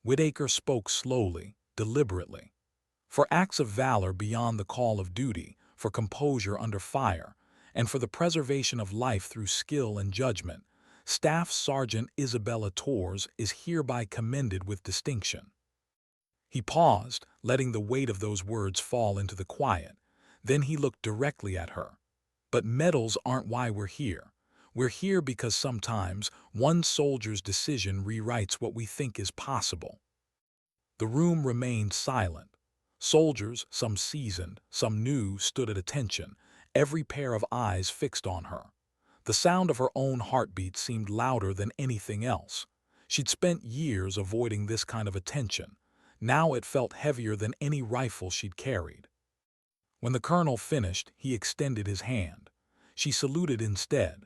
Whitaker spoke slowly, deliberately. For acts of valor beyond the call of duty, for composure under fire, and for the preservation of life through skill and judgment, Staff Sergeant Isabella Torres is hereby commended with distinction. He paused, letting the weight of those words fall into the quiet. Then he looked directly at her. But medals aren't why we're here. We're here because sometimes one soldier's decision rewrites what we think is possible. The room remained silent. Soldiers, some seasoned, some new, stood at attention, every pair of eyes fixed on her. The sound of her own heartbeat seemed louder than anything else. She'd spent years avoiding this kind of attention. Now it felt heavier than any rifle she'd carried. When the colonel finished, he extended his hand. She saluted instead.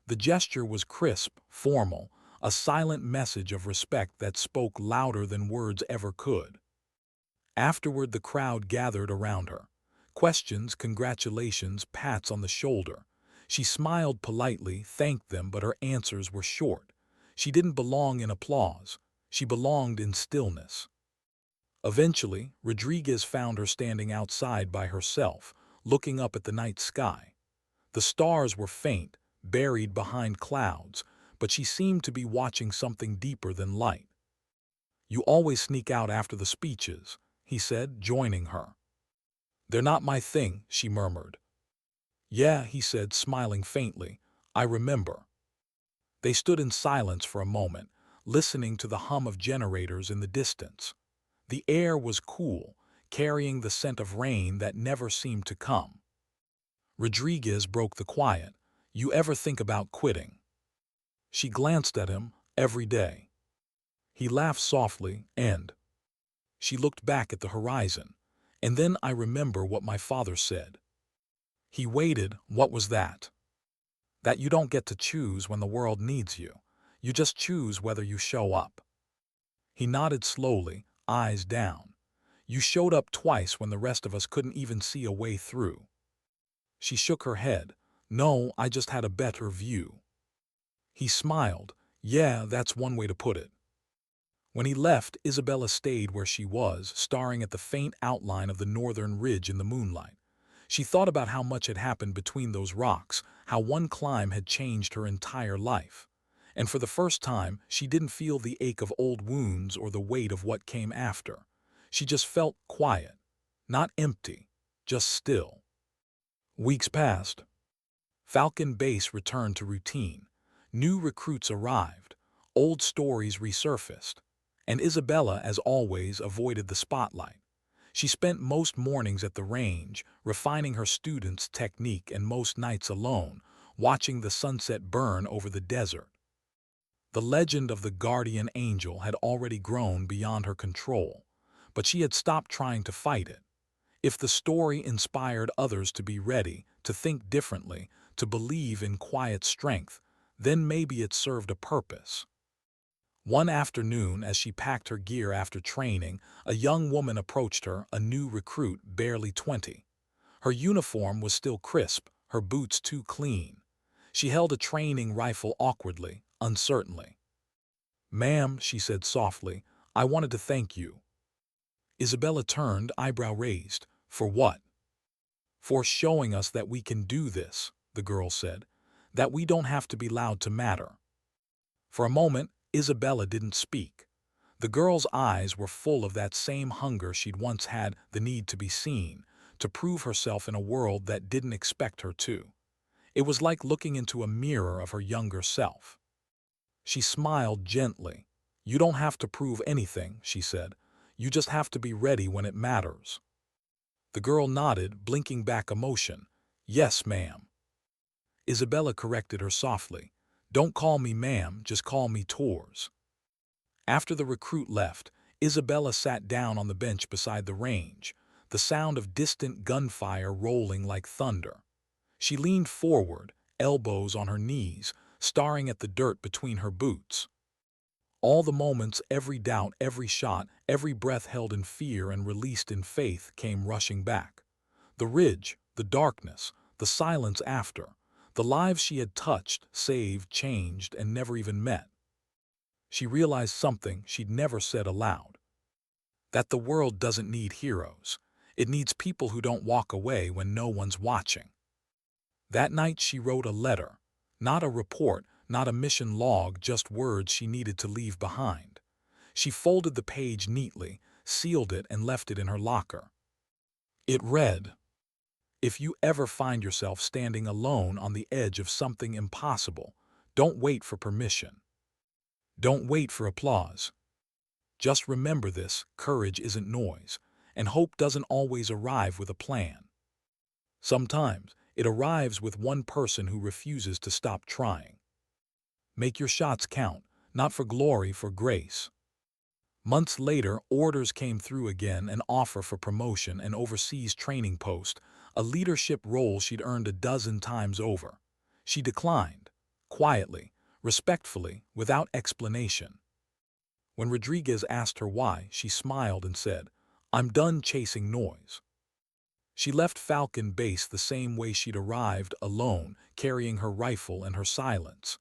The gesture was crisp, formal, a silent message of respect that spoke louder than words ever could. Afterward, the crowd gathered around her. Questions, congratulations, pats on the shoulder. She smiled politely, thanked them, but her answers were short. She didn't belong in applause. She belonged in stillness. Eventually, Rodriguez found her standing outside by herself, looking up at the night sky. The stars were faint, buried behind clouds, but she seemed to be watching something deeper than light. "You always sneak out after the speeches," he said, joining her. "They're not my thing," she murmured. "Yeah," he said, smiling faintly. "I remember." They stood in silence for a moment, listening to the hum of generators in the distance. The air was cool, carrying the scent of rain that never seemed to come. Rodriguez broke the quiet. "You ever think about quitting?" She glanced at him. "Every day." He laughed softly, and she looked back at the horizon. "And then I remember what my father said." He waited. "What was that?" "That you don't get to choose when the world needs you. You just choose whether you show up." He nodded slowly, eyes down. "You showed up twice when the rest of us couldn't even see a way through." She shook her head. "No, I just had a better view." He smiled. "Yeah, that's one way to put it." When he left, Isabella stayed where she was, staring at the faint outline of the northern ridge in the moonlight. She thought about how much had happened between those rocks, how one climb had changed her entire life. And for the first time, she didn't feel the ache of old wounds or the weight of what came after. She just felt quiet, not empty, just still. Weeks passed. Falcon Base returned to routine. New recruits arrived. Old stories resurfaced. And Isabella, as always, avoided the spotlight. She spent most mornings at the range, refining her students' technique, and most nights alone, watching the sunset burn over the desert. The legend of the guardian angel had already grown beyond her control. but she had stopped trying to fight it. If the story inspired others to be ready, to think differently, to believe in quiet strength, then maybe it served a purpose. One afternoon, as she packed her gear after training, a young woman approached her, a new recruit, barely 20. Her uniform was still crisp, her boots too clean. She held a training rifle awkwardly, uncertainly. "Ma'am," she said softly, "I wanted to thank you." Isabella turned, eyebrow raised. "For what?" "For showing us that we can do this," the girl said, "that we don't have to be loud to matter." For a moment, Isabella didn't speak. The girl's eyes were full of that same hunger she'd once had, the need to be seen, to prove herself in a world that didn't expect her to. It was like looking into a mirror of her younger self. She smiled gently. "You don't have to prove anything," she said. "You just have to be ready when it matters." The girl nodded, blinking back emotion. "Yes, ma'am." Isabella corrected her softly. "Don't call me ma'am, just call me Torres." After the recruit left, Isabella sat down on the bench beside the range, the sound of distant gunfire rolling like thunder. She leaned forward, elbows on her knees, staring at the dirt between her boots. All the moments, every doubt, every shot, every breath held in fear and released in faith came rushing back. The ridge, the darkness, the silence after, the lives she had touched, saved, changed, and never even met. She realized something she'd never said aloud. That the world doesn't need heroes. It needs people who don't walk away when no one's watching. That night she wrote a letter. Not a report, not a mission log, just words she needed to leave behind. She folded the page neatly, sealed it, and left it in her locker. It read, "If you ever find yourself standing alone on the edge of something impossible, don't wait for permission. Don't wait for applause. Just remember this: courage isn't noise, and hope doesn't always arrive with a plan. Sometimes it arrives with one person who refuses to stop trying. Make your shots count, not for glory, for grace." Months later, orders came through again, an offer for promotion, an overseas training post, a leadership role she'd earned a dozen times over. She declined, quietly, respectfully, without explanation. When Rodriguez asked her why, she smiled and said, "I'm done chasing noise." She left Falcon Base the same way she'd arrived, alone, carrying her rifle and her silence.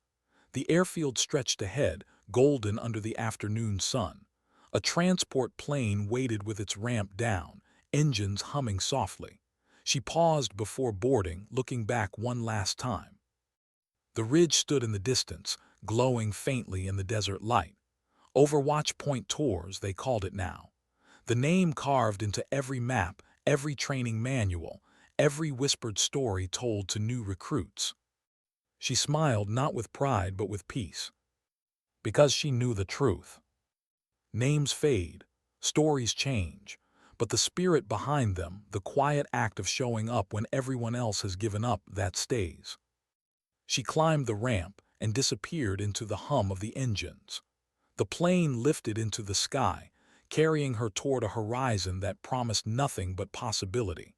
The airfield stretched ahead, golden under the afternoon sun. A transport plane waited with its ramp down, engines humming softly. She paused before boarding, looking back one last time. The ridge stood in the distance, glowing faintly in the desert light. Overwatch Point Torres, they called it now. The name carved into every map, every training manual, every whispered story told to new recruits. She smiled, not with pride but with peace. Because she knew the truth. Names fade, stories change, but the spirit behind them, the quiet act of showing up when everyone else has given up, that stays. She climbed the ramp and disappeared into the hum of the engines. The plane lifted into the sky, carrying her toward a horizon that promised nothing but possibility.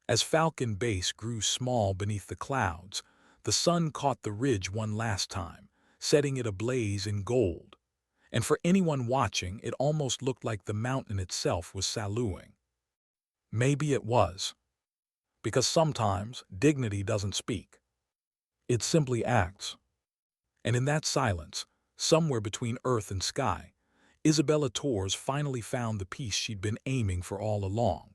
As Falcon Base grew small beneath the clouds, the sun caught the ridge one last time, setting it ablaze in gold. And for anyone watching, it almost looked like the mountain itself was saluting. Maybe it was. Because sometimes dignity doesn't speak. It simply acts. And in that silence, somewhere between earth and sky, Isabella Torres finally found the peace she'd been aiming for all along.